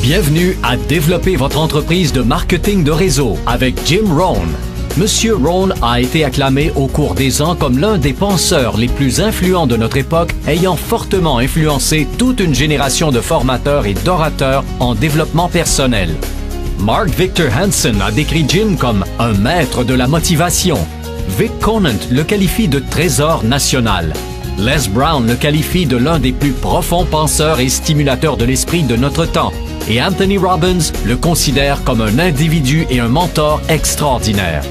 Bienvenue à Développer votre entreprise de marketing de réseau avec Jim Rohn. Monsieur Rohn a été acclamé au cours des ans comme l'un des penseurs les plus influents de notre époque, ayant fortement influencé toute une génération de formateurs et d'orateurs en développement personnel. Mark Victor Hansen a décrit Jim comme un maître de la motivation. Vic Conant le qualifie de trésor national. Les Brown le qualifie de l'un des plus profonds penseurs et stimulateurs de l'esprit de notre temps. Et Anthony Robbins le considère comme un individu et un mentor extraordinaire.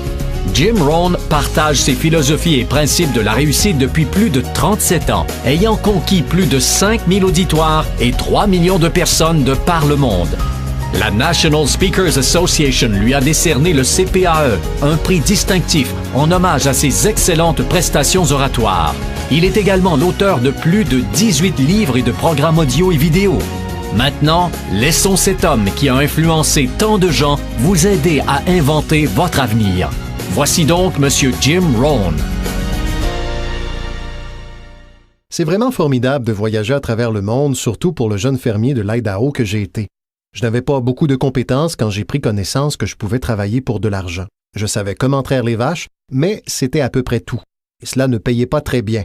Jim Rohn partage ses philosophies et principes de la réussite depuis plus de 37 ans, ayant conquis plus de 5000 auditoires et 3 millions de personnes de par le monde. La National Speakers Association lui a décerné le CPAE, un prix distinctif en hommage à ses excellentes prestations oratoires. Il est également l'auteur de plus de 18 livres et de programmes audio et vidéo. Maintenant, laissons cet homme qui a influencé tant de gens vous aider à inventer votre avenir. Voici donc Monsieur Jim Rohn. C'est vraiment formidable de voyager à travers le monde, surtout pour le jeune fermier de l'Idaho que j'ai été. Je n'avais pas beaucoup de compétences quand j'ai pris connaissance que je pouvais travailler pour de l'argent. Je savais comment traire les vaches, mais c'était à peu près tout. Et cela ne payait pas très bien.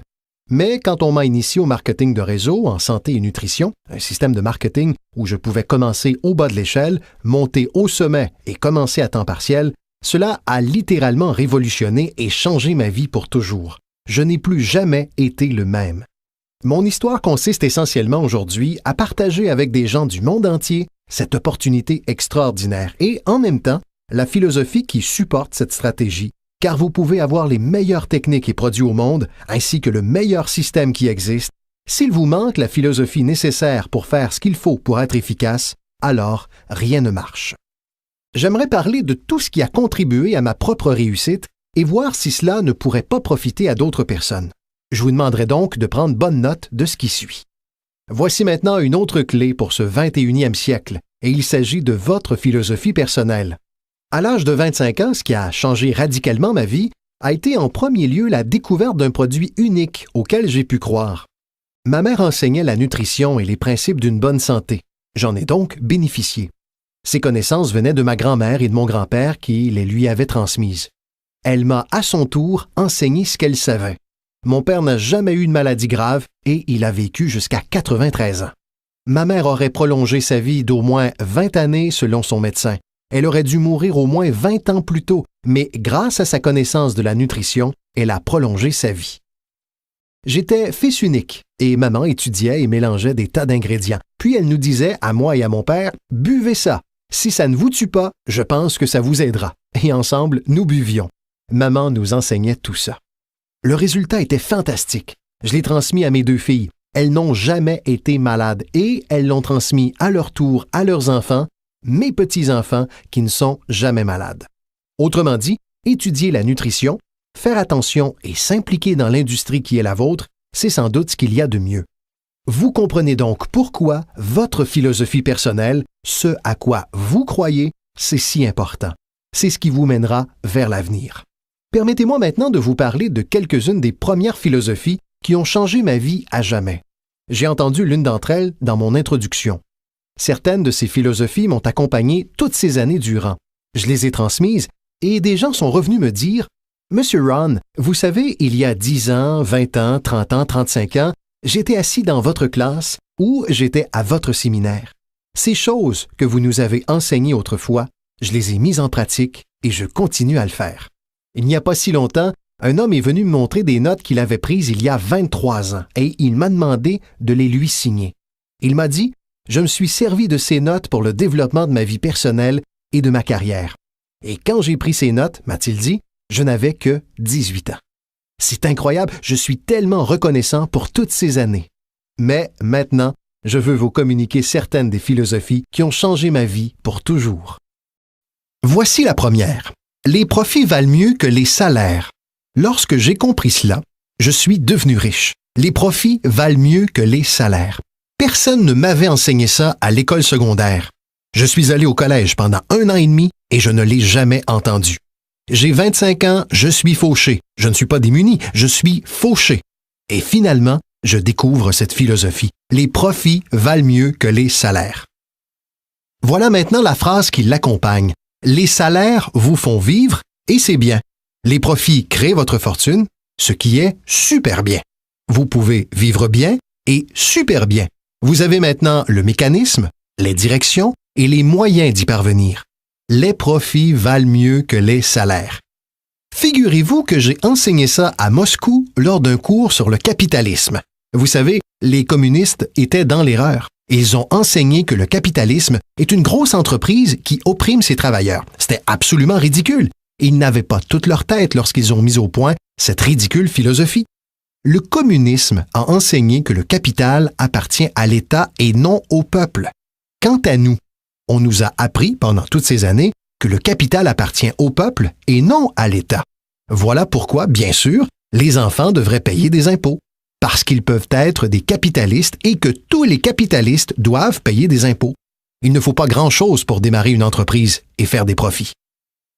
Mais quand on m'a initié au marketing de réseau, en santé et nutrition, un système de marketing où je pouvais commencer au bas de l'échelle, monter au sommet et commencer à temps partiel, cela a littéralement révolutionné et changé ma vie pour toujours. Je n'ai plus jamais été le même. Mon histoire consiste essentiellement aujourd'hui à partager avec des gens du monde entier cette opportunité extraordinaire et, en même temps, la philosophie qui supporte cette stratégie, car vous pouvez avoir les meilleures techniques et produits au monde, ainsi que le meilleur système qui existe. S'il vous manque la philosophie nécessaire pour faire ce qu'il faut pour être efficace, alors rien ne marche. J'aimerais parler de tout ce qui a contribué à ma propre réussite et voir si cela ne pourrait pas profiter à d'autres personnes. Je vous demanderai donc de prendre bonne note de ce qui suit. Voici maintenant une autre clé pour ce 21e siècle, et il s'agit de votre philosophie personnelle. À l'âge de 25 ans, ce qui a changé radicalement ma vie a été en premier lieu la découverte d'un produit unique auquel j'ai pu croire. Ma mère enseignait la nutrition et les principes d'une bonne santé. J'en ai donc bénéficié. Ces connaissances venaient de ma grand-mère et de mon grand-père qui les lui avaient transmises. Elle m'a à son tour enseigné ce qu'elle savait. Mon père n'a jamais eu de maladie grave et il a vécu jusqu'à 93 ans. Ma mère aurait prolongé sa vie d'au moins 20 années selon son médecin. Elle aurait dû mourir au moins 20 ans plus tôt, mais grâce à sa connaissance de la nutrition, elle a prolongé sa vie. J'étais fils unique et maman étudiait et mélangeait des tas d'ingrédients. Puis elle nous disait, à moi et à mon père, « Buvez ça. Si ça ne vous tue pas, je pense que ça vous aidera. » Et ensemble, nous buvions. Maman nous enseignait tout ça. Le résultat était fantastique. Je l'ai transmis à mes 2 filles. Elles n'ont jamais été malades et elles l'ont transmis à leur tour à leurs enfants, mes petits-enfants qui ne sont jamais malades. Autrement dit, étudier la nutrition, faire attention et s'impliquer dans l'industrie qui est la vôtre, c'est sans doute ce qu'il y a de mieux. Vous comprenez donc pourquoi votre philosophie personnelle, ce à quoi vous croyez, c'est si important. C'est ce qui vous mènera vers l'avenir. Permettez-moi maintenant de vous parler de quelques-unes des premières philosophies qui ont changé ma vie à jamais. J'ai entendu l'une d'entre elles dans mon introduction. Certaines de ces philosophies m'ont accompagné toutes ces années durant. Je les ai transmises et des gens sont revenus me dire « Monsieur Rohn, vous savez, il y a 10 ans, 20 ans, 30 ans, 35 ans, j'étais assis dans votre classe ou j'étais à votre séminaire. Ces choses que vous nous avez enseignées autrefois, je les ai mises en pratique et je continue à le faire. » Il n'y a pas si longtemps, un homme est venu me montrer des notes qu'il avait prises il y a 23 ans et il m'a demandé de les lui signer. Il m'a dit « Je me suis servi de ces notes pour le développement de ma vie personnelle et de ma carrière. Et quand j'ai pris ces notes, m'a-t-il dit, je n'avais que 18 ans. C'est incroyable, je suis tellement reconnaissant pour toutes ces années. Mais maintenant, je veux vous communiquer certaines des philosophies qui ont changé ma vie pour toujours. Voici la première. Les profits valent mieux que les salaires. Lorsque j'ai compris cela, je suis devenu riche. Les profits valent mieux que les salaires. Personne ne m'avait enseigné ça à l'école secondaire. Je suis allé au collège pendant 1 an et demi et je ne l'ai jamais entendu. J'ai 25 ans, je suis fauché. Je ne suis pas démuni, je suis fauché. Et finalement, je découvre cette philosophie. Les profits valent mieux que les salaires. Voilà maintenant la phrase qui l'accompagne. Les salaires vous font vivre et c'est bien. Les profits créent votre fortune, ce qui est super bien. Vous pouvez vivre bien et super bien. Vous avez maintenant le mécanisme, les directions et les moyens d'y parvenir. Les profits valent mieux que les salaires. Figurez-vous que j'ai enseigné ça à Moscou lors d'un cours sur le capitalisme. Vous savez, les communistes étaient dans l'erreur. Ils ont enseigné que le capitalisme est une grosse entreprise qui opprime ses travailleurs. C'était absolument ridicule. Ils n'avaient pas toute leur tête lorsqu'ils ont mis au point cette ridicule philosophie. Le communisme a enseigné que le capital appartient à l'État et non au peuple. Quant à nous, on nous a appris pendant toutes ces années que le capital appartient au peuple et non à l'État. Voilà pourquoi, bien sûr, les enfants devraient payer des impôts, parce qu'ils peuvent être des capitalistes et que tous les capitalistes doivent payer des impôts. Il ne faut pas grand-chose pour démarrer une entreprise et faire des profits.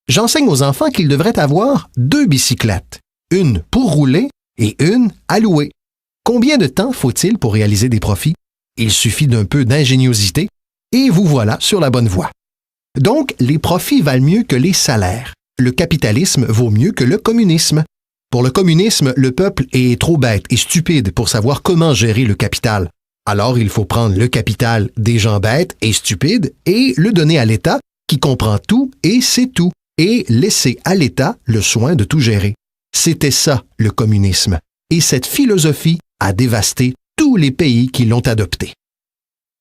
J'enseigne aux enfants qu'ils devraient avoir 2 bicyclettes, une pour rouler et une à louer. Combien de temps faut-il pour réaliser des profits? Il suffit d'un peu d'ingéniosité et vous voilà sur la bonne voie. Donc, les profits valent mieux que les salaires. Le capitalisme vaut mieux que le communisme. Pour le communisme, le peuple est trop bête et stupide pour savoir comment gérer le capital. Alors, il faut prendre le capital des gens bêtes et stupides et le donner à l'État qui comprend tout et sait tout, et laisser à l'État le soin de tout gérer. C'était ça, le communisme. Et cette philosophie a dévasté tous les pays qui l'ont adoptée.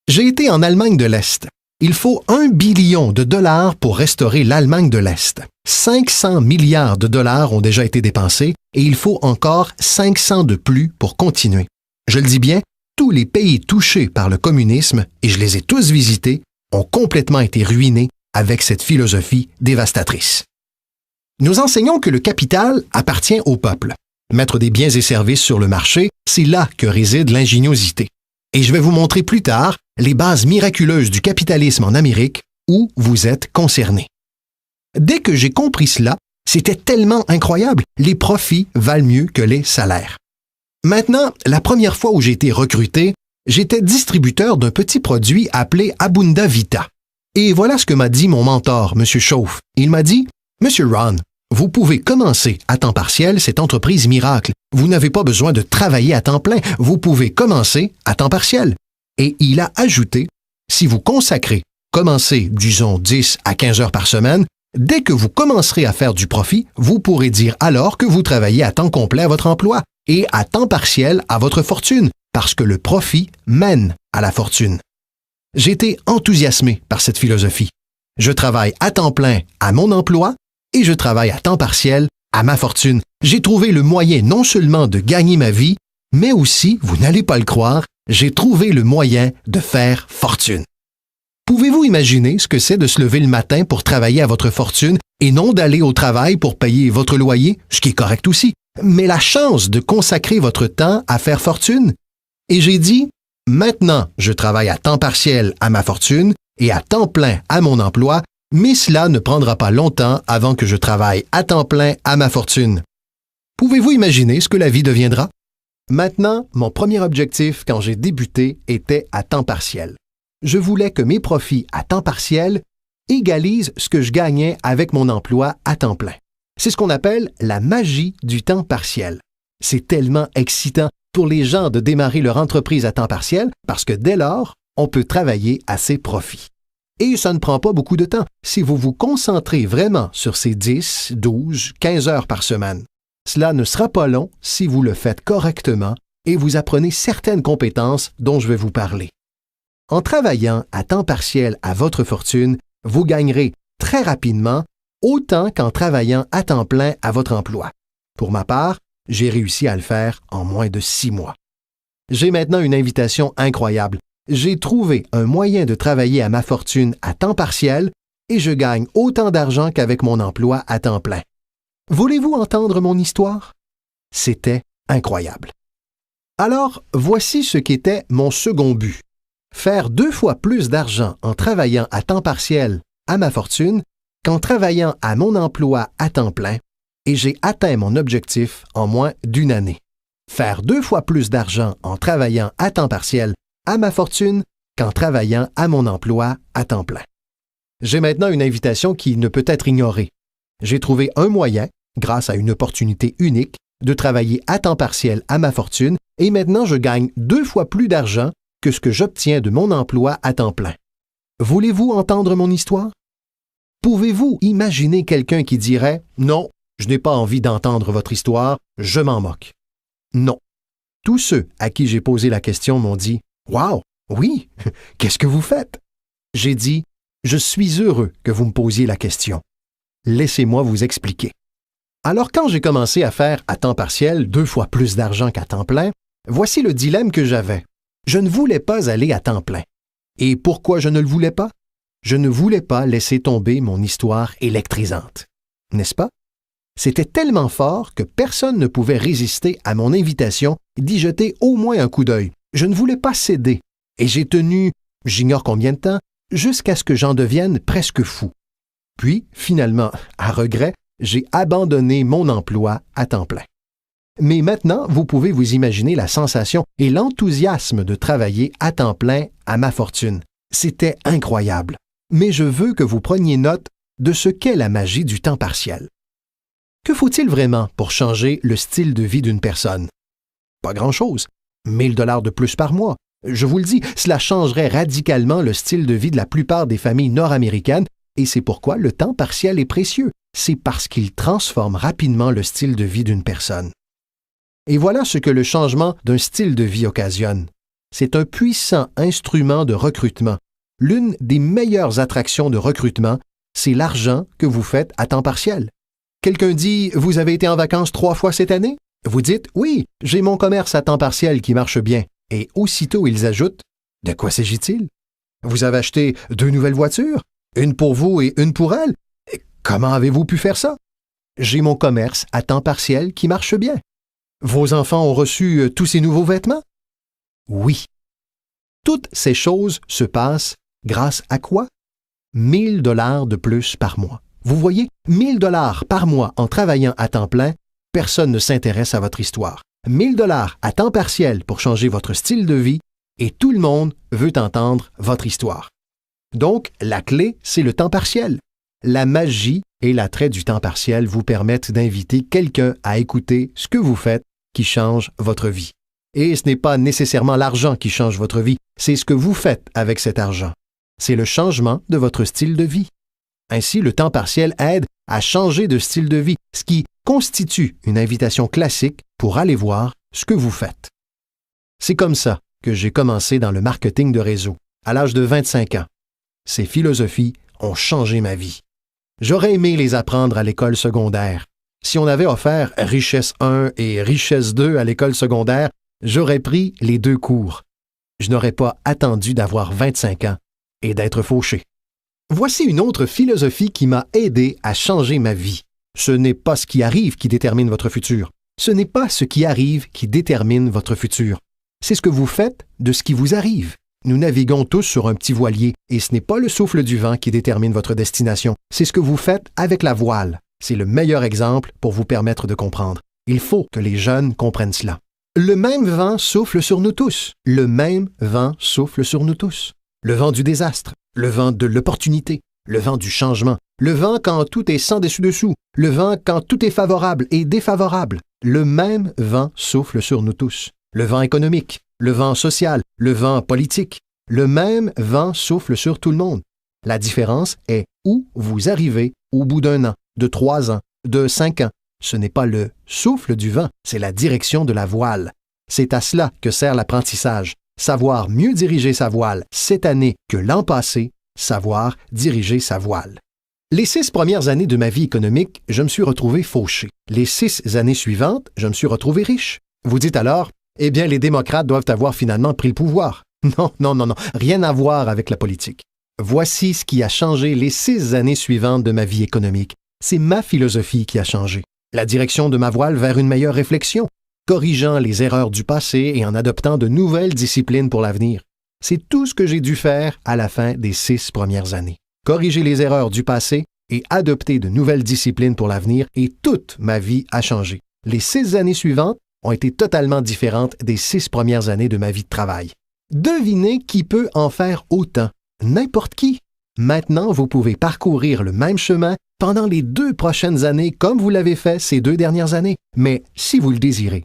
J'ai été en Allemagne de l'Est. Il faut 1 billion de dollars pour restaurer l'Allemagne de l'Est. 500 milliards de dollars ont déjà été dépensés et il faut encore 500 de plus pour continuer. Je le dis bien, tous les pays touchés par le communisme, et je les ai tous visités, ont complètement été ruinés avec cette philosophie dévastatrice. Nous enseignons que le capital appartient au peuple. Mettre des biens et services sur le marché, c'est là que réside l'ingéniosité. Et je vais vous montrer plus tard les bases miraculeuses du capitalisme en Amérique où vous êtes concernés. Dès que j'ai compris cela, c'était tellement incroyable, les profits valent mieux que les salaires. Maintenant, la première fois où j'ai été recruté, j'étais distributeur d'un petit produit appelé Abunda Vita. Et voilà ce que m'a dit mon mentor, M. Chauffe. Il m'a dit, « Monsieur Ron, vous pouvez commencer à temps partiel cette entreprise miracle. Vous n'avez pas besoin de travailler à temps plein. Vous pouvez commencer à temps partiel. » Et il a ajouté, « Si vous consacrez, commencez, disons, 10 à 15 heures par semaine, dès que vous commencerez à faire du profit, vous pourrez dire alors que vous travaillez à temps complet à votre emploi et à temps partiel à votre fortune, parce que le profit mène à la fortune. » J'ai été enthousiasmé par cette philosophie. Je travaille à temps plein à mon emploi et je travaille à temps partiel à ma fortune. J'ai trouvé le moyen non seulement de gagner ma vie, mais aussi, vous n'allez pas le croire, j'ai trouvé le moyen de faire fortune. Pouvez-vous imaginer ce que c'est de se lever le matin pour travailler à votre fortune et non d'aller au travail pour payer votre loyer, ce qui est correct aussi, mais la chance de consacrer votre temps à faire fortune? Et j'ai dit, maintenant, je travaille à temps partiel à ma fortune et à temps plein à mon emploi, mais cela ne prendra pas longtemps avant que je travaille à temps plein à ma fortune. Pouvez-vous imaginer ce que la vie deviendra? Maintenant, mon premier objectif quand j'ai débuté était à temps partiel. Je voulais que mes profits à temps partiel égalisent ce que je gagnais avec mon emploi à temps plein. C'est ce qu'on appelle la magie du temps partiel. C'est tellement excitant pour les gens de démarrer leur entreprise à temps partiel parce que dès lors, on peut travailler à ses profits. Et ça ne prend pas beaucoup de temps si vous vous concentrez vraiment sur ces 10, 12, 15 heures par semaine. Cela ne sera pas long si vous le faites correctement et vous apprenez certaines compétences dont je vais vous parler. En travaillant à temps partiel à votre fortune, vous gagnerez très rapidement autant qu'en travaillant à temps plein à votre emploi. Pour ma part, j'ai réussi à le faire en moins de 6 mois. J'ai maintenant une invitation incroyable. J'ai trouvé un moyen de travailler à ma fortune à temps partiel et je gagne autant d'argent qu'avec mon emploi à temps plein. Voulez-vous entendre mon histoire? C'était incroyable. Alors, voici ce qu'était mon second but. Faire 2 fois plus d'argent en travaillant à temps partiel à ma fortune qu'en travaillant à mon emploi à temps plein, et j'ai atteint mon objectif en moins d'1 année. Faire 2 fois plus d'argent en travaillant à temps partiel à ma fortune qu'en travaillant à mon emploi à temps plein. J'ai maintenant une invitation qui ne peut être ignorée. J'ai trouvé un moyen, grâce à une opportunité unique, de travailler à temps partiel à ma fortune et maintenant je gagne 2 fois plus d'argent que ce que j'obtiens de mon emploi à temps plein. Voulez-vous entendre mon histoire? Pouvez-vous imaginer quelqu'un qui dirait « Non, je n'ai pas envie d'entendre votre histoire, je m'en moque. » Non. Tous ceux à qui j'ai posé la question m'ont dit « Wow, oui, qu'est-ce que vous faites? » J'ai dit « Je suis heureux que vous me posiez la question. Laissez-moi vous expliquer. » Alors quand j'ai commencé à faire à temps partiel 2 fois plus d'argent qu'à temps plein, voici le dilemme que j'avais. Je ne voulais pas aller à temps plein. Et pourquoi je ne le voulais pas? Je ne voulais pas laisser tomber mon histoire électrisante. N'est-ce pas? C'était tellement fort que personne ne pouvait résister à mon invitation d'y jeter au moins un coup d'œil. Je ne voulais pas céder. Et j'ai tenu, j'ignore combien de temps, jusqu'à ce que j'en devienne presque fou. Puis, finalement, à regret, j'ai abandonné mon emploi à temps plein. Mais maintenant, vous pouvez vous imaginer la sensation et l'enthousiasme de travailler à temps plein à ma fortune. C'était incroyable. Mais je veux que vous preniez note de ce qu'est la magie du temps partiel. Que faut-il vraiment pour changer le style de vie d'une personne? Pas grand-chose. 1 000 $ de plus par mois. Je vous le dis, cela changerait radicalement le style de vie de la plupart des familles nord-américaines et c'est pourquoi le temps partiel est précieux. C'est parce qu'il transforme rapidement le style de vie d'une personne. Et voilà ce que le changement d'un style de vie occasionne. C'est un puissant instrument de recrutement. L'une des meilleures attractions de recrutement, c'est l'argent que vous faites à temps partiel. Quelqu'un dit « Vous avez été en vacances 3 fois cette année? » Vous dites « Oui, j'ai mon commerce à temps partiel qui marche bien. » Et aussitôt ils ajoutent « De quoi s'agit-il? Vous avez acheté 2 nouvelles voitures? Une pour vous et une pour elle? Comment avez-vous pu faire ça? J'ai mon commerce à temps partiel qui marche bien. Vos enfants ont reçu tous ces nouveaux vêtements? Oui. Toutes ces choses se passent grâce à quoi? 1 000 $ de plus par mois. Vous voyez, 1 000 $ par mois en travaillant à temps plein, personne ne s'intéresse à votre histoire. 1 000 $ à temps partiel pour changer votre style de vie et tout le monde veut entendre votre histoire. Donc, la clé, c'est le temps partiel. La magie et l'attrait du temps partiel vous permettent d'inviter quelqu'un à écouter ce que vous faites qui change votre vie. Et ce n'est pas nécessairement l'argent qui change votre vie, c'est ce que vous faites avec cet argent. C'est le changement de votre style de vie. Ainsi, le temps partiel aide à changer de style de vie, ce qui constitue une invitation classique pour aller voir ce que vous faites. C'est comme ça que j'ai commencé dans le marketing de réseau, à l'âge de 25 ans. Ces philosophies ont changé ma vie. J'aurais aimé les apprendre à l'école secondaire. Si on avait offert Richesse 1 et Richesse 2 à l'école secondaire, j'aurais pris les 2 cours. Je n'aurais pas attendu d'avoir 25 ans et d'être fauché. Voici une autre philosophie qui m'a aidé à changer ma vie. Ce n'est pas ce qui arrive qui détermine votre futur. Ce n'est pas ce qui arrive qui détermine votre futur. C'est ce que vous faites de ce qui vous arrive. Nous naviguons tous sur un petit voilier et ce n'est pas le souffle du vent qui détermine votre destination. C'est ce que vous faites avec la voile. C'est le meilleur exemple pour vous permettre de comprendre. Il faut que les jeunes comprennent cela. Le même vent souffle sur nous tous. Le même vent souffle sur nous tous. Le vent du désastre, le vent de l'opportunité, le vent du changement, le vent quand tout est sans dessus-dessous, le vent quand tout est favorable et défavorable. Le même vent souffle sur nous tous. Le vent économique, le vent social, le vent politique. Le même vent souffle sur tout le monde. La différence est où vous arrivez au bout d'1 an, de 3 ans, de 5 ans. Ce n'est pas le souffle du vent, c'est la direction de la voile. C'est à cela que sert l'apprentissage. Savoir mieux diriger sa voile cette année que l'an passé, savoir diriger sa voile. Les 6 premières années de ma vie économique, je me suis retrouvé fauché. Les 6 années suivantes, je me suis retrouvé riche. Vous dites alors, eh bien, les démocrates doivent avoir finalement pris le pouvoir. Non, rien à voir avec la politique. Voici ce qui a changé les 6 années suivantes de ma vie économique. C'est ma philosophie qui a changé. La direction de ma voile vers une meilleure réflexion, corrigeant les erreurs du passé et en adoptant de nouvelles disciplines pour l'avenir. C'est tout ce que j'ai dû faire à la fin des 6 premières années. Corriger les erreurs du passé et adopter de nouvelles disciplines pour l'avenir et toute ma vie a changé. Les 6 années suivantes ont été totalement différentes des 6 premières années de ma vie de travail. Devinez qui peut en faire autant? N'importe qui. Maintenant, vous pouvez parcourir le même chemin pendant les 2 prochaines années comme vous l'avez fait ces 2 dernières années. Mais si vous le désirez,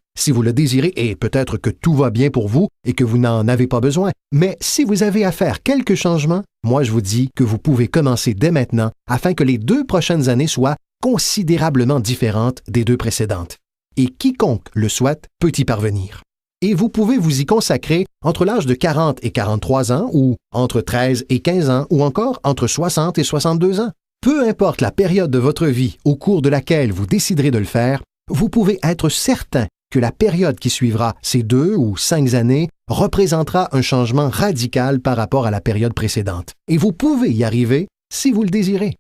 et peut-être que tout va bien pour vous et que vous n'en avez pas besoin, mais si vous avez à faire quelques changements, moi je vous dis que vous pouvez commencer dès maintenant afin que les 2 prochaines années soient considérablement différentes des 2 précédentes. Et quiconque le souhaite peut y parvenir. Et vous pouvez vous y consacrer entre l'âge de 40 et 43 ans, ou entre 13 et 15 ans, ou encore entre 60 et 62 ans. Peu importe la période de votre vie au cours de laquelle vous déciderez de le faire, vous pouvez être certain que la période qui suivra ces 2 ou 5 années représentera un changement radical par rapport à la période précédente. Et vous pouvez y arriver si vous le désirez.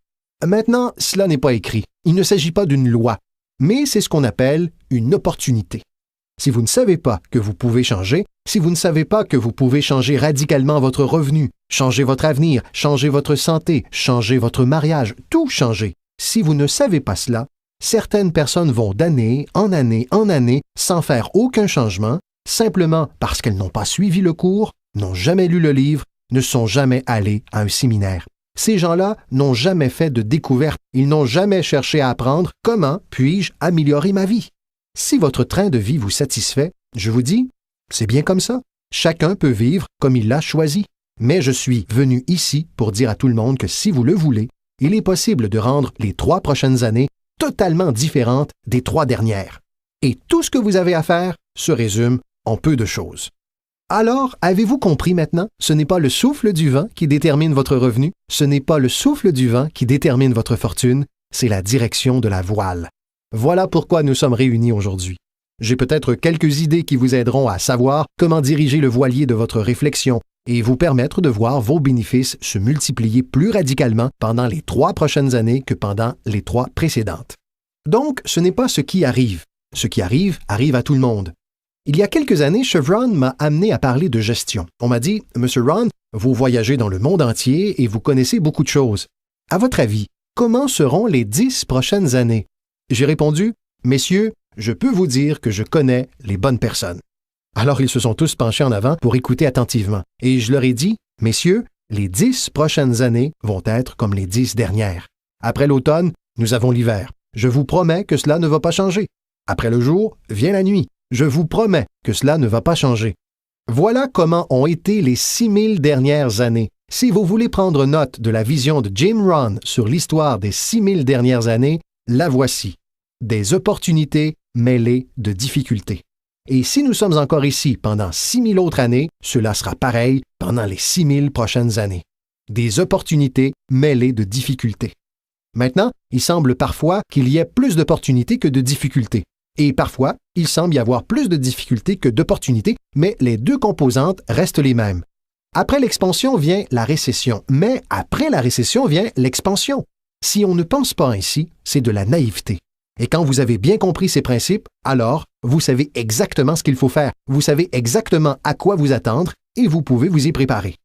Maintenant, cela n'est pas écrit. Il ne s'agit pas d'une loi, mais c'est ce qu'on appelle une opportunité. Si vous ne savez pas que vous pouvez changer, si vous ne savez pas que vous pouvez changer radicalement votre revenu, changer votre avenir, changer votre santé, changer votre mariage, tout changer, si vous ne savez pas cela, certaines personnes vont d'année en année en année sans faire aucun changement, simplement parce qu'elles n'ont pas suivi le cours, n'ont jamais lu le livre, ne sont jamais allées à un séminaire. Ces gens-là n'ont jamais fait de découverte, ils n'ont jamais cherché à apprendre comment puis-je améliorer ma vie. Si votre train de vie vous satisfait, je vous dis, c'est bien comme ça. Chacun peut vivre comme il l'a choisi. Mais je suis venu ici pour dire à tout le monde que si vous le voulez, il est possible de rendre les 3 prochaines années totalement différentes des 3 dernières. Et tout ce que vous avez à faire se résume en peu de choses. Alors, avez-vous compris maintenant? Ce n'est pas le souffle du vent qui détermine votre revenu, ce n'est pas le souffle du vent qui détermine votre fortune, c'est la direction de la voile. Voilà pourquoi nous sommes réunis aujourd'hui. J'ai peut-être quelques idées qui vous aideront à savoir comment diriger le voilier de votre réflexion et vous permettre de voir vos bénéfices se multiplier plus radicalement pendant les 3 prochaines années que pendant les 3 précédentes. Donc, ce n'est pas ce qui arrive. Ce qui arrive, arrive à tout le monde. Il y a quelques années, Chevron m'a amené à parler de gestion. On m'a dit, « Monsieur Ron, vous voyagez dans le monde entier et vous connaissez beaucoup de choses. À votre avis, comment seront les 10 prochaines années? » J'ai répondu, « Messieurs, je peux vous dire que je connais les bonnes personnes. » Alors ils se sont tous penchés en avant pour écouter attentivement. Et je leur ai dit, « Messieurs, les 10 prochaines années vont être comme les 10 dernières. Après l'automne, nous avons l'hiver. Je vous promets que cela ne va pas changer. Après le jour, vient la nuit. Je vous promets que cela ne va pas changer. » Voilà comment ont été les 6000 dernières années. Si vous voulez prendre note de la vision de Jim Rohn sur l'histoire des 6000 dernières années, la voici. Des opportunités mêlées de difficultés. Et si nous sommes encore ici pendant 6000 autres années, cela sera pareil pendant les 6000 prochaines années. Des opportunités mêlées de difficultés. Maintenant, il semble parfois qu'il y ait plus d'opportunités que de difficultés. Et parfois, il semble y avoir plus de difficultés que d'opportunités, mais les 2 composantes restent les mêmes. Après l'expansion vient la récession, mais après la récession vient l'expansion. Si on ne pense pas ainsi, c'est de la naïveté. Et quand vous avez bien compris ces principes, alors vous savez exactement ce qu'il faut faire, vous savez exactement à quoi vous attendre et vous pouvez vous y préparer.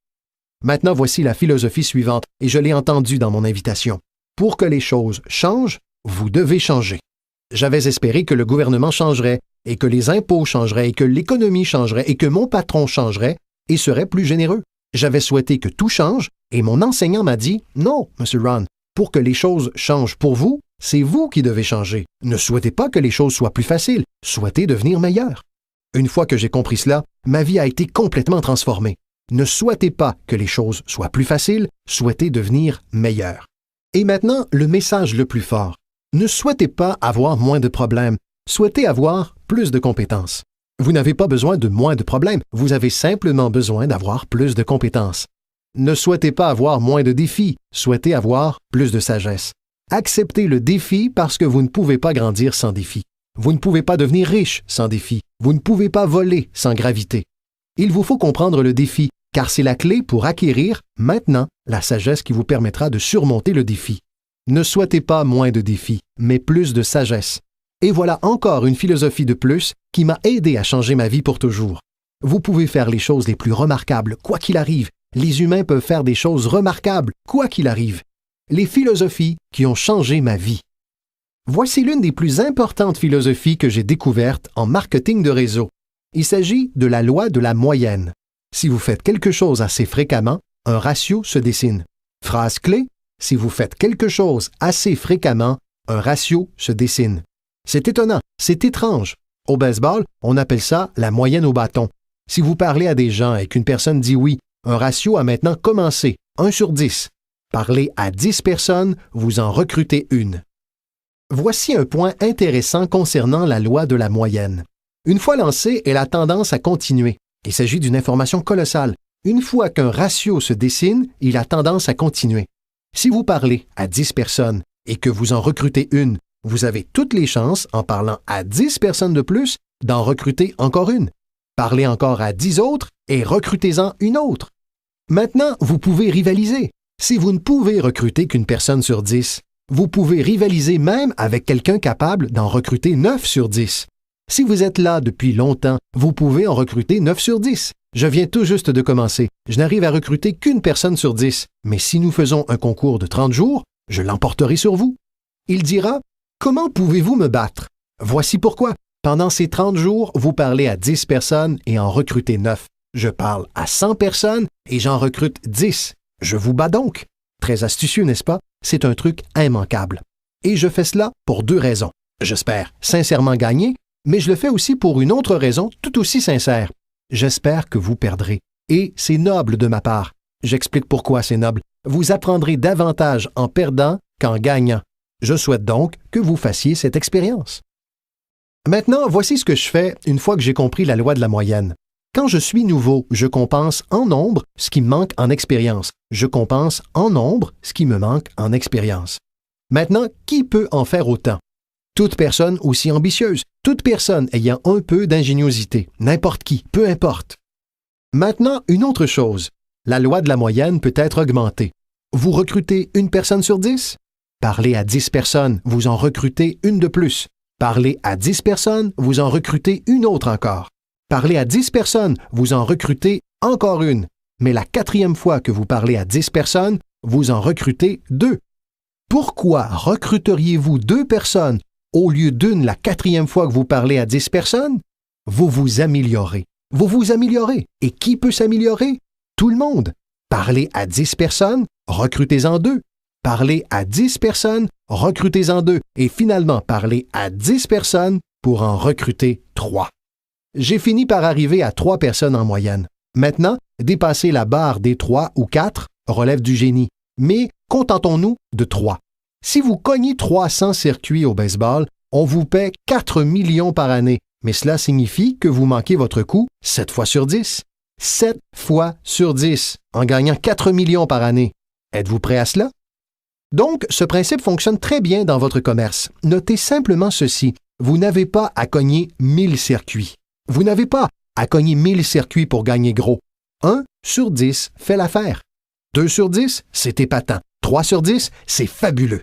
Maintenant, voici la philosophie suivante, et je l'ai entendue dans mon invitation. Pour que les choses changent, vous devez changer. J'avais espéré que le gouvernement changerait, et que les impôts changeraient, et que l'économie changerait, et que mon patron changerait et serait plus généreux. J'avais souhaité que tout change, et mon enseignant m'a dit « Non, M. Ron, pour que les choses changent pour vous, c'est vous qui devez changer. Ne souhaitez pas que les choses soient plus faciles, souhaitez devenir meilleur. » Une fois que j'ai compris cela, ma vie a été complètement transformée. Ne souhaitez pas que les choses soient plus faciles, souhaitez devenir meilleur. Et maintenant, le message le plus fort. Ne souhaitez pas avoir moins de problèmes, souhaitez avoir plus de compétences. Vous n'avez pas besoin de moins de problèmes, vous avez simplement besoin d'avoir plus de compétences. Ne souhaitez pas avoir moins de défis, souhaitez avoir plus de sagesse. Acceptez le défi parce que vous ne pouvez pas grandir sans défi. Vous ne pouvez pas devenir riche sans défi. Vous ne pouvez pas voler sans gravité. Il vous faut comprendre le défi, car c'est la clé pour acquérir, maintenant, la sagesse qui vous permettra de surmonter le défi. Ne souhaitez pas moins de défis, mais plus de sagesse. Et voilà encore une philosophie de plus qui m'a aidé à changer ma vie pour toujours. Vous pouvez faire les choses les plus remarquables, quoi qu'il arrive. Les humains peuvent faire des choses remarquables, quoi qu'il arrive. Les philosophies qui ont changé ma vie. Voici l'une des plus importantes philosophies que j'ai découvertes en marketing de réseau. Il s'agit de la loi de la moyenne. Si vous faites quelque chose assez fréquemment, un ratio se dessine. Phrase clé, si vous faites quelque chose assez fréquemment, un ratio se dessine. C'est étonnant, c'est étrange. Au baseball, on appelle ça la moyenne au bâton. Si vous parlez à des gens et qu'une personne dit oui, un ratio a maintenant commencé, 1/10. Parlez à 10 personnes, vous en recrutez une. Voici un point intéressant concernant la loi de la moyenne. Une fois lancée, elle a tendance à continuer. Il s'agit d'une information colossale. Une fois qu'un ratio se dessine, il a tendance à continuer. Si vous parlez à 10 personnes et que vous en recrutez une, vous avez toutes les chances, en parlant à 10 personnes de plus, d'en recruter encore une. Parlez encore à 10 autres et recrutez-en une autre. Maintenant, vous pouvez rivaliser. Si vous ne pouvez recruter qu'une personne sur 10, vous pouvez rivaliser même avec quelqu'un capable d'en recruter 9 sur 10. Si vous êtes là depuis longtemps, vous pouvez en recruter 9 sur 10. Je viens tout juste de commencer. Je n'arrive à recruter qu'une personne sur 10. Mais si nous faisons un concours de 30 jours, je l'emporterai sur vous. Il dira « Comment pouvez-vous me battre? » Voici pourquoi. Pendant ces 30 jours, vous parlez à 10 personnes et en recrutez 9. Je parle à 100 personnes et j'en recrute 10. Je vous bats donc. Très astucieux, n'est-ce pas? C'est un truc immanquable. Et je fais cela pour 2 raisons. J'espère sincèrement gagner, mais je le fais aussi pour une autre raison tout aussi sincère. J'espère que vous perdrez. Et c'est noble de ma part. J'explique pourquoi c'est noble. Vous apprendrez davantage en perdant qu'en gagnant. Je souhaite donc que vous fassiez cette expérience. Maintenant, voici ce que je fais une fois que j'ai compris la loi de la moyenne. Quand je suis nouveau, je compense en nombre ce qui me manque en expérience. Je compense en nombre ce qui me manque en expérience. Maintenant, qui peut en faire autant? Toute personne aussi ambitieuse, toute personne ayant un peu d'ingéniosité, n'importe qui, peu importe. Maintenant, une autre chose. La loi de la moyenne peut être augmentée. Vous recrutez une personne sur 10? Parlez à 10 personnes, vous en recrutez une de plus. Parlez à 10 personnes, vous en recrutez une autre encore. Parlez à 10 personnes, vous en recrutez encore une. Mais la 4e fois que vous parlez à 10 personnes, vous en recrutez 2. Pourquoi recruteriez-vous 2 personnes au lieu d'une la 4e fois que vous parlez à 10 personnes? Vous vous améliorez. Vous vous améliorez. Et qui peut s'améliorer? Tout le monde. Parlez à 10 personnes, recrutez-en 2. Parlez à 10 personnes, recrutez-en 2. Et finalement, parlez à 10 personnes pour en recruter 3. J'ai fini par arriver à 3 personnes en moyenne. Maintenant, dépasser la barre des 3 ou 4 relève du génie. Mais contentons-nous de 3. Si vous cognez 300 circuits au baseball, on vous paie 4 millions par année. Mais cela signifie que vous manquez votre coup 7 fois sur 10. 7 fois sur 10, en gagnant 4 millions par année. Êtes-vous prêt à cela? Donc, ce principe fonctionne très bien dans votre commerce. Notez simplement ceci. Vous n'avez pas à cogner 1000 circuits. Vous n'avez pas à cogner 1000 circuits pour gagner gros. 1 sur 10 fait l'affaire. 2 sur 10, c'est épatant. 3 sur 10, c'est fabuleux.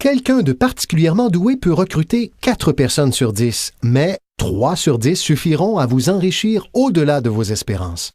Quelqu'un de particulièrement doué peut recruter 4 personnes sur 10, mais 3 sur 10 suffiront à vous enrichir au-delà de vos espérances.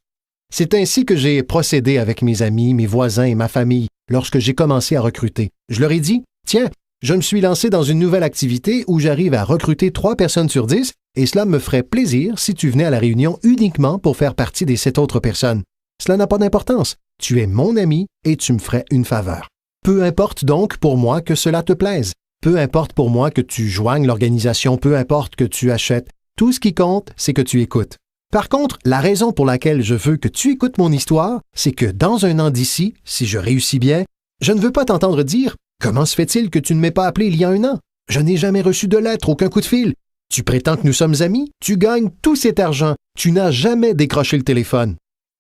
C'est ainsi que j'ai procédé avec mes amis, mes voisins et ma famille lorsque j'ai commencé à recruter. Je leur ai dit, tiens, je me suis lancé dans une nouvelle activité où j'arrive à recruter 3 personnes sur 10 et cela me ferait plaisir si tu venais à la réunion uniquement pour faire partie des 7 autres personnes. Cela n'a pas d'importance. Tu es mon ami et tu me ferais une faveur. Peu importe donc pour moi que cela te plaise. Peu importe pour moi que tu joignes l'organisation, peu importe que tu achètes. Tout ce qui compte, c'est que tu écoutes. Par contre, la raison pour laquelle je veux que tu écoutes mon histoire, c'est que dans un an d'ici, si je réussis bien, je ne veux pas t'entendre dire « Comment se fait-il que tu ne m'aies pas appelé il y a un an? Je n'ai jamais reçu de lettre, aucun coup de fil. Tu prétends que nous sommes amis? Tu gagnes tout cet argent. Tu n'as jamais décroché le téléphone. »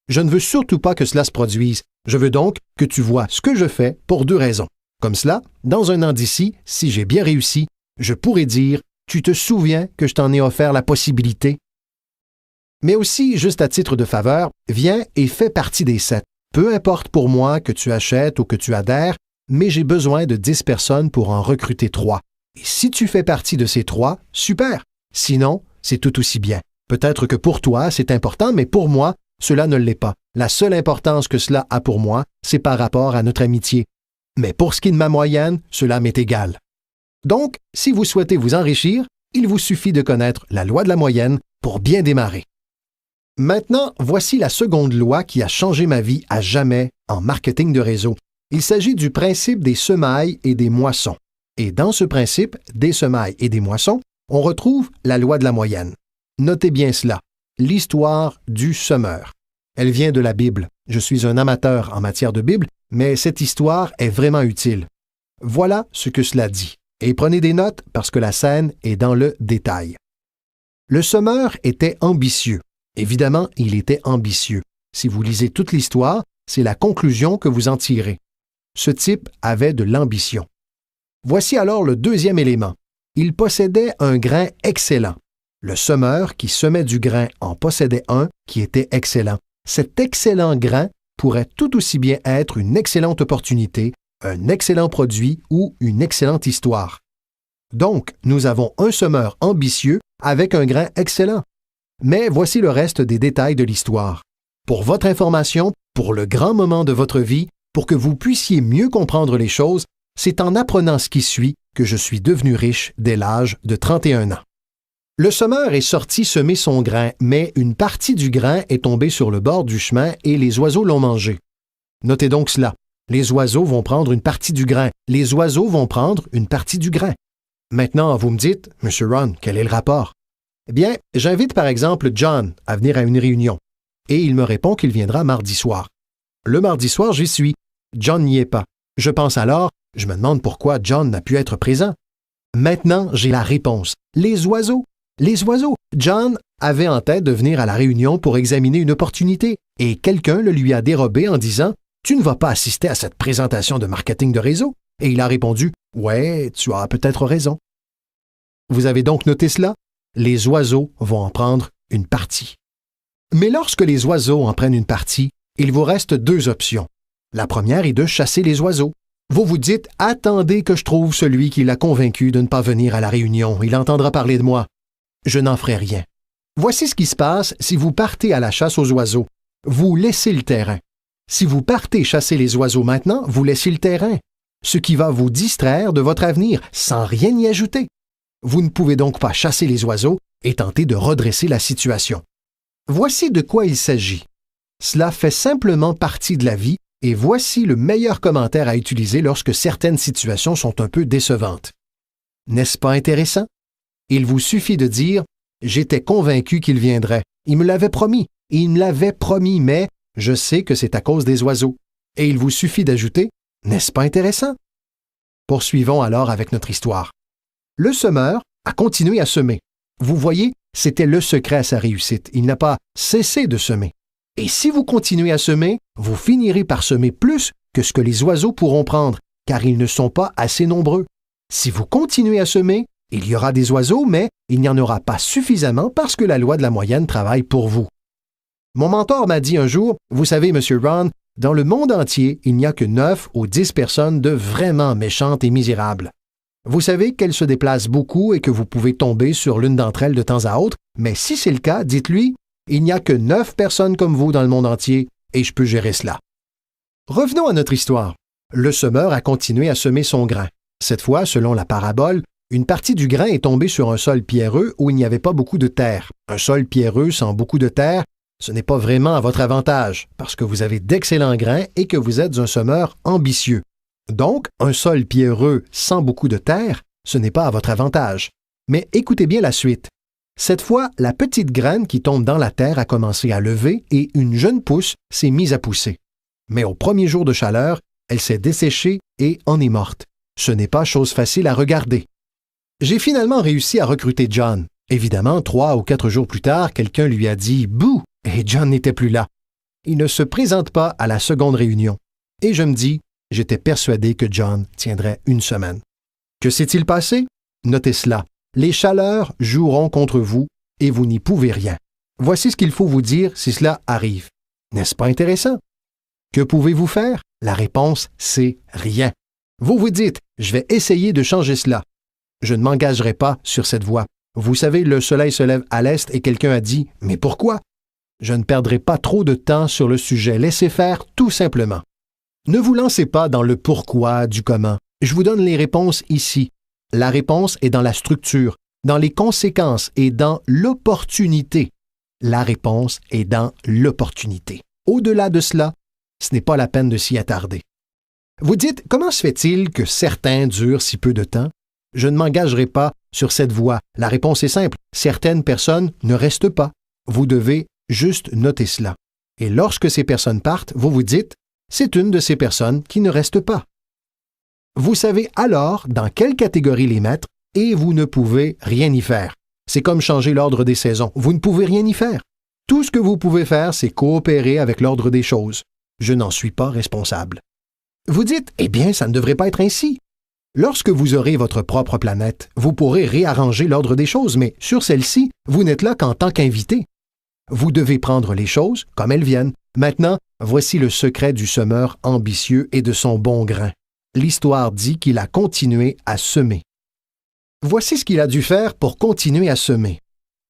Je ne veux surtout pas que cela se produise. Je veux donc que tu vois ce que je fais pour 2 raisons. Comme cela, dans un an d'ici, si j'ai bien réussi, je pourrais dire « Tu te souviens que je t'en ai offert la possibilité? » Mais aussi, juste à titre de faveur, viens et fais partie des 7. Peu importe pour moi que tu achètes ou que tu adhères, mais j'ai besoin de 10 personnes pour en recruter 3. Et si tu fais partie de ces 3, super. Sinon, c'est tout aussi bien. Peut-être que pour toi, c'est important, mais pour moi, cela ne l'est pas. La seule importance que cela a pour moi, c'est par rapport à notre amitié. Mais pour ce qui est de ma moyenne, cela m'est égal. Donc, si vous souhaitez vous enrichir, il vous suffit de connaître la loi de la moyenne pour bien démarrer. Maintenant, voici la seconde loi qui a changé ma vie à jamais en marketing de réseau. Il s'agit du principe des semailles et des moissons. Et dans ce principe des semailles et des moissons, on retrouve la loi de la moyenne. Notez bien cela, l'histoire du semeur. Elle vient de la Bible. Je suis un amateur en matière de Bible, mais cette histoire est vraiment utile. Voilà ce que cela dit. Et prenez des notes parce que la scène est dans le détail. Le semeur était ambitieux. Évidemment, il était ambitieux. Si vous lisez toute l'histoire, c'est la conclusion que vous en tirez. Ce type avait de l'ambition. Voici alors le deuxième élément. Il possédait un grain excellent. Le semeur qui semait du grain en possédait un qui était excellent. Cet excellent grain pourrait tout aussi bien être une excellente opportunité, un excellent produit ou une excellente histoire. Donc, nous avons un semeur ambitieux avec un grain excellent. Mais voici le reste des détails de l'histoire. Pour votre information, pour le grand moment de votre vie, pour que vous puissiez mieux comprendre les choses, c'est en apprenant ce qui suit que je suis devenu riche dès l'âge de 31 ans. Le semeur est sorti semer son grain, mais une partie du grain est tombée sur le bord du chemin et les oiseaux l'ont mangé. Notez donc cela. Les oiseaux vont prendre une partie du grain. Les oiseaux vont prendre une partie du grain. Maintenant, vous me dites, « Monsieur Ron, quel est le rapport? » Eh bien, j'invite par exemple John à venir à une réunion et il me répond qu'il viendra mardi soir. Le mardi soir, j'y suis. John n'y est pas. Je pense alors, je me demande pourquoi John n'a pu être présent. Maintenant, j'ai la réponse. Les oiseaux. Les oiseaux. John avait en tête de venir à la réunion pour examiner une opportunité et quelqu'un le lui a dérobé en disant « Tu ne vas pas assister à cette présentation de marketing de réseau? » Et il a répondu « Ouais, tu as peut-être raison. » Vous avez donc noté cela? Les oiseaux vont en prendre une partie. Mais lorsque les oiseaux en prennent une partie, il vous reste deux options. La première est de chasser les oiseaux. Vous vous dites « Attendez que je trouve celui qui l'a convaincu de ne pas venir à la réunion. Il entendra parler de moi. » Je n'en ferai rien. Voici ce qui se passe si vous partez à la chasse aux oiseaux. Vous laissez le terrain. Si vous partez chasser les oiseaux maintenant, vous laissez le terrain, ce qui va vous distraire de votre avenir sans rien y ajouter. Vous ne pouvez donc pas chasser les oiseaux et tenter de redresser la situation. Voici de quoi il s'agit. Cela fait simplement partie de la vie et voici le meilleur commentaire à utiliser lorsque certaines situations sont un peu décevantes. N'est-ce pas intéressant? Il vous suffit de dire « J'étais convaincu qu'il viendrait. Il me l'avait promis. Il me l'avait promis, mais je sais que c'est à cause des oiseaux. » Et il vous suffit d'ajouter « N'est-ce pas intéressant? » Poursuivons alors avec notre histoire. Le semeur a continué à semer. Vous voyez, c'était le secret à sa réussite. Il n'a pas cessé de semer. Et si vous continuez à semer, vous finirez par semer plus que ce que les oiseaux pourront prendre, car ils ne sont pas assez nombreux. Si vous continuez à semer, il y aura des oiseaux, mais il n'y en aura pas suffisamment parce que la loi de la moyenne travaille pour vous. Mon mentor m'a dit un jour, « Vous savez, Monsieur Ron, dans le monde entier, il n'y a que 9 ou 10 personnes de vraiment méchantes et misérables. Vous savez qu'elles se déplacent beaucoup et que vous pouvez tomber sur l'une d'entre elles de temps à autre, mais si c'est le cas, dites-lui, il n'y a que 9 personnes comme vous dans le monde entier et je peux gérer cela. » Revenons à notre histoire. Le semeur a continué à semer son grain. Cette fois, selon la parabole, une partie du grain est tombée sur un sol pierreux où il n'y avait pas beaucoup de terre. Un sol pierreux sans beaucoup de terre, ce n'est pas vraiment à votre avantage, parce que vous avez d'excellents grains et que vous êtes un semeur ambitieux. Donc, un sol pierreux sans beaucoup de terre, ce n'est pas à votre avantage. Mais écoutez bien la suite. Cette fois, la petite graine qui tombe dans la terre a commencé à lever et une jeune pousse s'est mise à pousser. Mais au premier jour de chaleur, elle s'est desséchée et en est morte. Ce n'est pas chose facile à regarder. J'ai finalement réussi à recruter John. Évidemment, 3 ou 4 jours plus tard, quelqu'un lui a dit « Bouh !» et John n'était plus là. Il ne se présente pas à la seconde réunion. Et je me dis, j'étais persuadé que John tiendrait une semaine. Que s'est-il passé? Notez cela. Les chaleurs joueront contre vous et vous n'y pouvez rien. Voici ce qu'il faut vous dire si cela arrive. N'est-ce pas intéressant? Que pouvez-vous faire? La réponse, c'est rien. Vous vous dites, je vais essayer de changer cela. Je ne m'engagerai pas sur cette voie. Vous savez, le soleil se lève à l'est et quelqu'un a dit « Mais pourquoi ?» Je ne perdrai pas trop de temps sur le sujet. Laissez faire tout simplement. Ne vous lancez pas dans le pourquoi du comment. Je vous donne les réponses ici. La réponse est dans la structure, dans les conséquences et dans l'opportunité. La réponse est dans l'opportunité. Au-delà de cela, ce n'est pas la peine de s'y attarder. Vous dites, comment se fait-il que certains durent si peu de temps? Je ne m'engagerai pas sur cette voie. La réponse est simple. Certaines personnes ne restent pas. Vous devez juste noter cela. Et lorsque ces personnes partent, vous vous dites, c'est une de ces personnes qui ne reste pas. Vous savez alors dans quelle catégorie les mettre et vous ne pouvez rien y faire. C'est comme changer l'ordre des saisons. Vous ne pouvez rien y faire. Tout ce que vous pouvez faire, c'est coopérer avec l'ordre des choses. Je n'en suis pas responsable. Vous dites, eh bien, ça ne devrait pas être ainsi. Lorsque vous aurez votre propre planète, vous pourrez réarranger l'ordre des choses, mais sur celle-ci, vous n'êtes là qu'en tant qu'invité. Vous devez prendre les choses comme elles viennent. Maintenant, voici le secret du semeur ambitieux et de son bon grain. L'histoire dit qu'il a continué à semer. Voici ce qu'il a dû faire pour continuer à semer.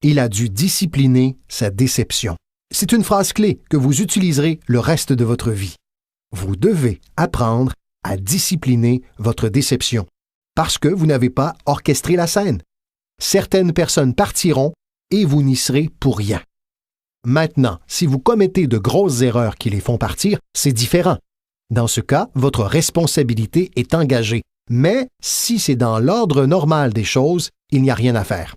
Il a dû discipliner sa déception. C'est une phrase clé que vous utiliserez le reste de votre vie. Vous devez apprendre à discipliner votre déception parce que vous n'avez pas orchestré la scène. Certaines personnes partiront et vous n'y serez pour rien. Maintenant, si vous commettez de grosses erreurs qui les font partir, c'est différent. Dans ce cas, votre responsabilité est engagée. Mais si c'est dans l'ordre normal des choses, il n'y a rien à faire.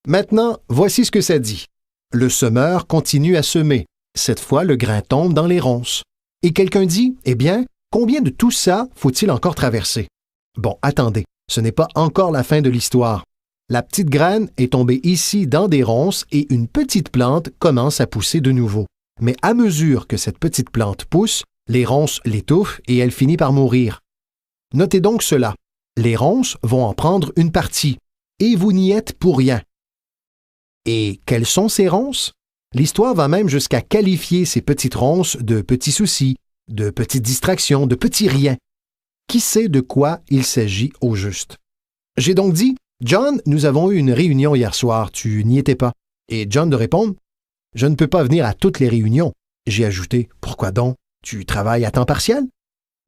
Maintenant, voici ce que ça dit. Le semeur continue à semer. Cette fois, le grain tombe dans les ronces. Et quelqu'un dit, eh bien, combien de tout ça faut-il encore traverser? Bon, attendez, ce n'est pas encore la fin de l'histoire. La petite graine est tombée ici dans des ronces et une petite plante commence à pousser de nouveau. Mais à mesure que cette petite plante pousse, les ronces l'étouffent et elle finit par mourir. Notez donc cela. Les ronces vont en prendre une partie et vous n'y êtes pour rien. Et quelles sont ces ronces? L'histoire va même jusqu'à qualifier ces petites ronces de petits soucis, de petites distractions, de petits riens. Qui sait de quoi il s'agit au juste? J'ai donc dit, John, nous avons eu une réunion hier soir, tu n'y étais pas. Et John de répondre, je ne peux pas venir à toutes les réunions. J'ai ajouté, pourquoi donc? Tu travailles à temps partiel?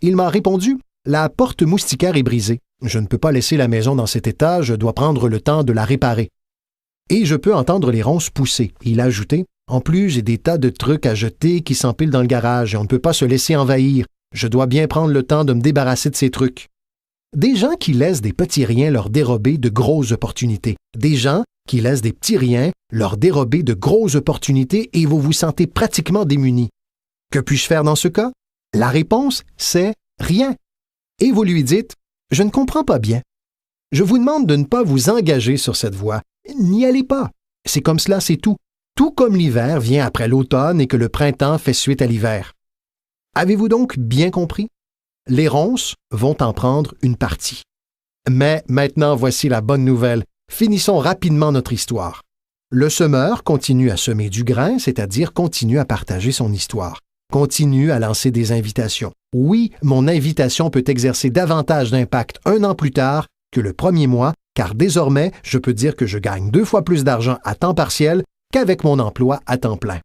Il m'a répondu, la porte moustiquaire est brisée. Je ne peux pas laisser la maison dans cet état, je dois prendre le temps de la réparer. Et je peux entendre les ronces pousser. Il a ajouté, en plus, j'ai des tas de trucs à jeter qui s'empilent dans le garage et on ne peut pas se laisser envahir. Je dois bien prendre le temps de me débarrasser de ces trucs. Des gens qui laissent des petits riens leur dérober de grosses opportunités. Des gens qui laissent des petits riens leur dérober de grosses opportunités et vous vous sentez pratiquement démunis. Que puis-je faire dans ce cas? La réponse, c'est rien. Et vous lui dites, je ne comprends pas bien. Je vous demande de ne pas vous engager sur cette voie. N'y allez pas. C'est comme cela, c'est tout. Tout comme l'hiver vient après l'automne et que le printemps fait suite à l'hiver. Avez-vous donc bien compris? Les ronces vont en prendre une partie. Mais maintenant, voici la bonne nouvelle. Finissons rapidement notre histoire. Le semeur continue à semer du grain, c'est-à-dire continue à partager son histoire. Continue à lancer des invitations. Oui, mon invitation peut exercer davantage d'impact 1 an plus tard que le premier mois, car désormais, je peux dire que je gagne 2 fois plus d'argent à temps partiel qu'avec mon emploi à temps plein.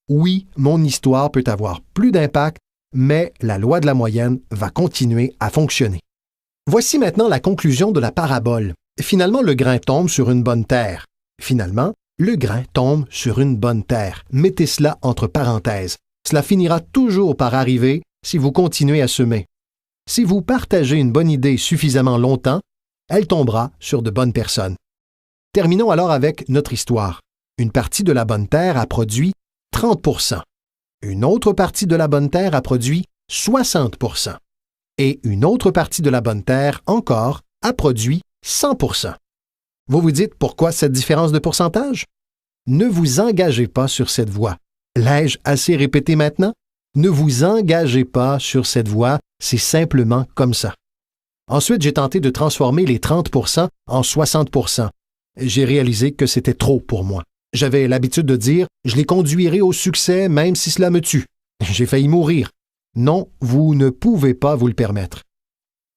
Oui, mon histoire peut avoir plus d'impact, mais la loi de la moyenne va continuer à fonctionner. Voici maintenant la conclusion de la parabole. Finalement, le grain tombe sur une bonne terre. Finalement, le grain tombe sur une bonne terre. Mettez cela entre parenthèses. Cela finira toujours par arriver si vous continuez à semer. Si vous partagez une bonne idée suffisamment longtemps, elle tombera sur de bonnes personnes. Terminons alors avec notre histoire. Une partie de la bonne terre a produit 30%. Une autre partie de la bonne terre a produit 60%. Et une autre partie de la bonne terre, encore, a produit 100%. Vous vous dites pourquoi cette différence de pourcentage? Ne vous engagez pas sur cette voie. L'ai-je assez répété maintenant? Ne vous engagez pas sur cette voie, c'est simplement comme ça. Ensuite, j'ai tenté de transformer les 30% en 60%. J'ai réalisé que c'était trop pour moi. J'avais l'habitude de dire « je les conduirai au succès même si cela me tue ». J'ai failli mourir. Non, vous ne pouvez pas vous le permettre.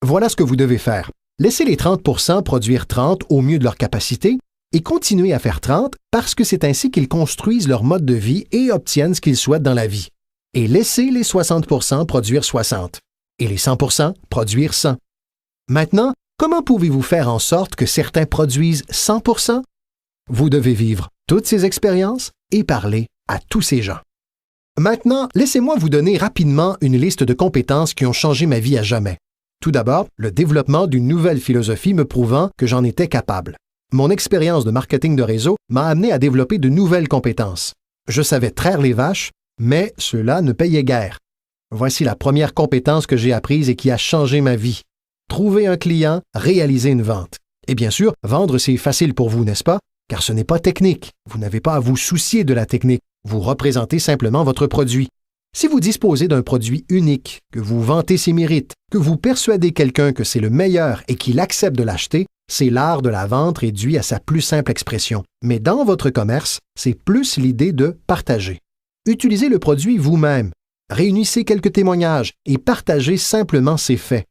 Voilà ce que vous devez faire. Laissez les 30% produire 30 au mieux de leur capacité et continuez à faire 30 parce que c'est ainsi qu'ils construisent leur mode de vie et obtiennent ce qu'ils souhaitent dans la vie. Et laissez les 60% produire 60 et les 100% produire 100. Maintenant, comment pouvez-vous faire en sorte que certains produisent 100%? Vous devez vivre toutes ces expériences et parler à tous ces gens. Maintenant, laissez-moi vous donner rapidement une liste de compétences qui ont changé ma vie à jamais. Tout d'abord, le développement d'une nouvelle philosophie me prouvant que j'en étais capable. Mon expérience de marketing de réseau m'a amené à développer de nouvelles compétences. Je savais traire les vaches, mais cela ne payait guère. Voici la première compétence que j'ai apprise et qui a changé ma vie. Trouver un client, réaliser une vente. Et bien sûr, vendre, c'est facile pour vous, n'est-ce pas? Car ce n'est pas technique. Vous n'avez pas à vous soucier de la technique. Vous représentez simplement votre produit. Si vous disposez d'un produit unique, que vous vantez ses mérites, que vous persuadez quelqu'un que c'est le meilleur et qu'il accepte de l'acheter, c'est l'art de la vente réduit à sa plus simple expression. Mais dans votre commerce, c'est plus l'idée de partager. Utilisez le produit vous-même. Réunissez quelques témoignages et partagez simplement ses faits.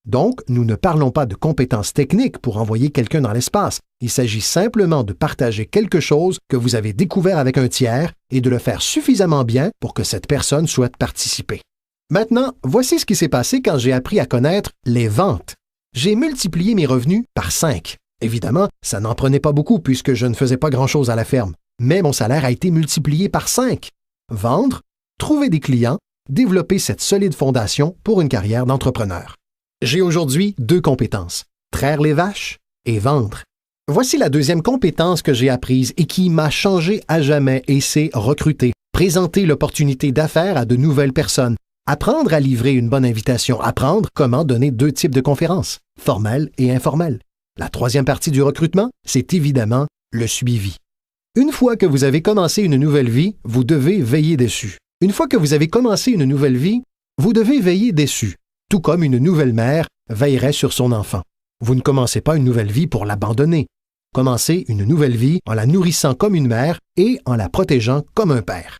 Donc, nous ne parlons pas de compétences techniques pour envoyer quelqu'un dans l'espace. Il s'agit simplement de partager quelque chose que vous avez découvert avec un tiers et de le faire suffisamment bien pour que cette personne souhaite participer. Maintenant, voici ce qui s'est passé quand j'ai appris à connaître les ventes. J'ai multiplié mes revenus par 5. Évidemment, ça n'en prenait pas beaucoup puisque je ne faisais pas grand-chose à la ferme, mais mon salaire a été multiplié par 5. Vendre, trouver des clients, développer cette solide fondation pour une carrière d'entrepreneur. J'ai aujourd'hui 2 compétences, traire les vaches et vendre. Voici la deuxième compétence que j'ai apprise et qui m'a changé à jamais et c'est recruter, présenter l'opportunité d'affaires à de nouvelles personnes, apprendre à livrer une bonne invitation, apprendre comment donner 2 types de conférences, formelles et informelles. La troisième partie du recrutement, c'est évidemment le suivi. Une fois que vous avez commencé une nouvelle vie, vous devez veiller dessus. Une fois que vous avez commencé une nouvelle vie, vous devez veiller dessus. Tout comme une nouvelle mère veillerait sur son enfant. Vous ne commencez pas une nouvelle vie pour l'abandonner. Commencez une nouvelle vie en la nourrissant comme une mère et en la protégeant comme un père.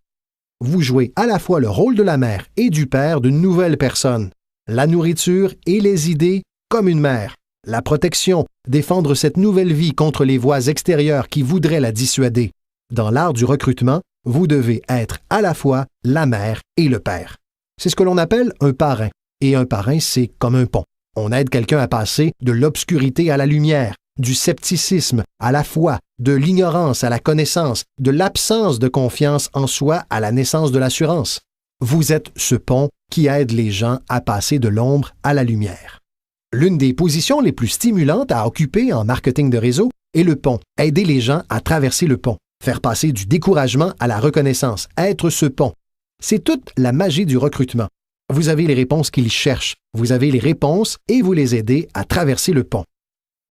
Vous jouez à la fois le rôle de la mère et du père d'une nouvelle personne. La nourriture et les idées comme une mère. La protection, défendre cette nouvelle vie contre les voix extérieures qui voudraient la dissuader. Dans l'art du recrutement, vous devez être à la fois la mère et le père. C'est ce que l'on appelle un parrain. Et un parrain, c'est comme un pont. On aide quelqu'un à passer de l'obscurité à la lumière, du scepticisme à la foi, de l'ignorance à la connaissance, de l'absence de confiance en soi à la naissance de l'assurance. Vous êtes ce pont qui aide les gens à passer de l'ombre à la lumière. L'une des positions les plus stimulantes à occuper en marketing de réseau est le pont. Aider les gens à traverser le pont, faire passer du découragement à la reconnaissance, être ce pont. C'est toute la magie du recrutement. Vous avez les réponses qu'ils cherchent, vous avez les réponses et vous les aidez à traverser le pont.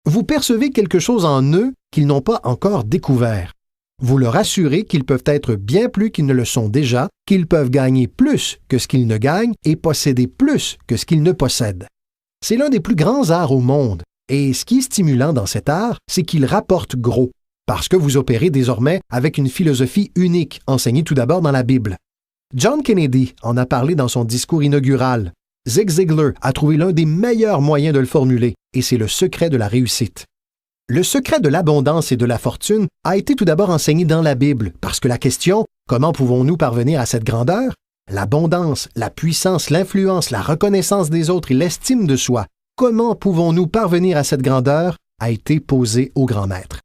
Vous percevez quelque chose en eux qu'ils n'ont pas encore découvert. Vous leur assurez qu'ils peuvent être bien plus qu'ils ne le sont déjà, qu'ils peuvent gagner plus que ce qu'ils ne gagnent et posséder plus que ce qu'ils ne possèdent. C'est l'un des plus grands arts au monde, et ce qui est stimulant dans cet art, c'est qu'il rapporte gros, parce que vous opérez désormais avec une philosophie unique, enseignée tout d'abord dans la Bible. John Kennedy en a parlé dans son discours inaugural. Zig Ziglar a trouvé l'un des meilleurs moyens de le formuler, et c'est le secret de la réussite. Le secret de l'abondance et de la fortune a été tout d'abord enseigné dans la Bible, parce que la question « Comment pouvons-nous parvenir à cette grandeur ?» L'abondance, la puissance, l'influence, la reconnaissance des autres et l'estime de soi. Comment pouvons-nous parvenir à cette grandeur a été posée au grand maître.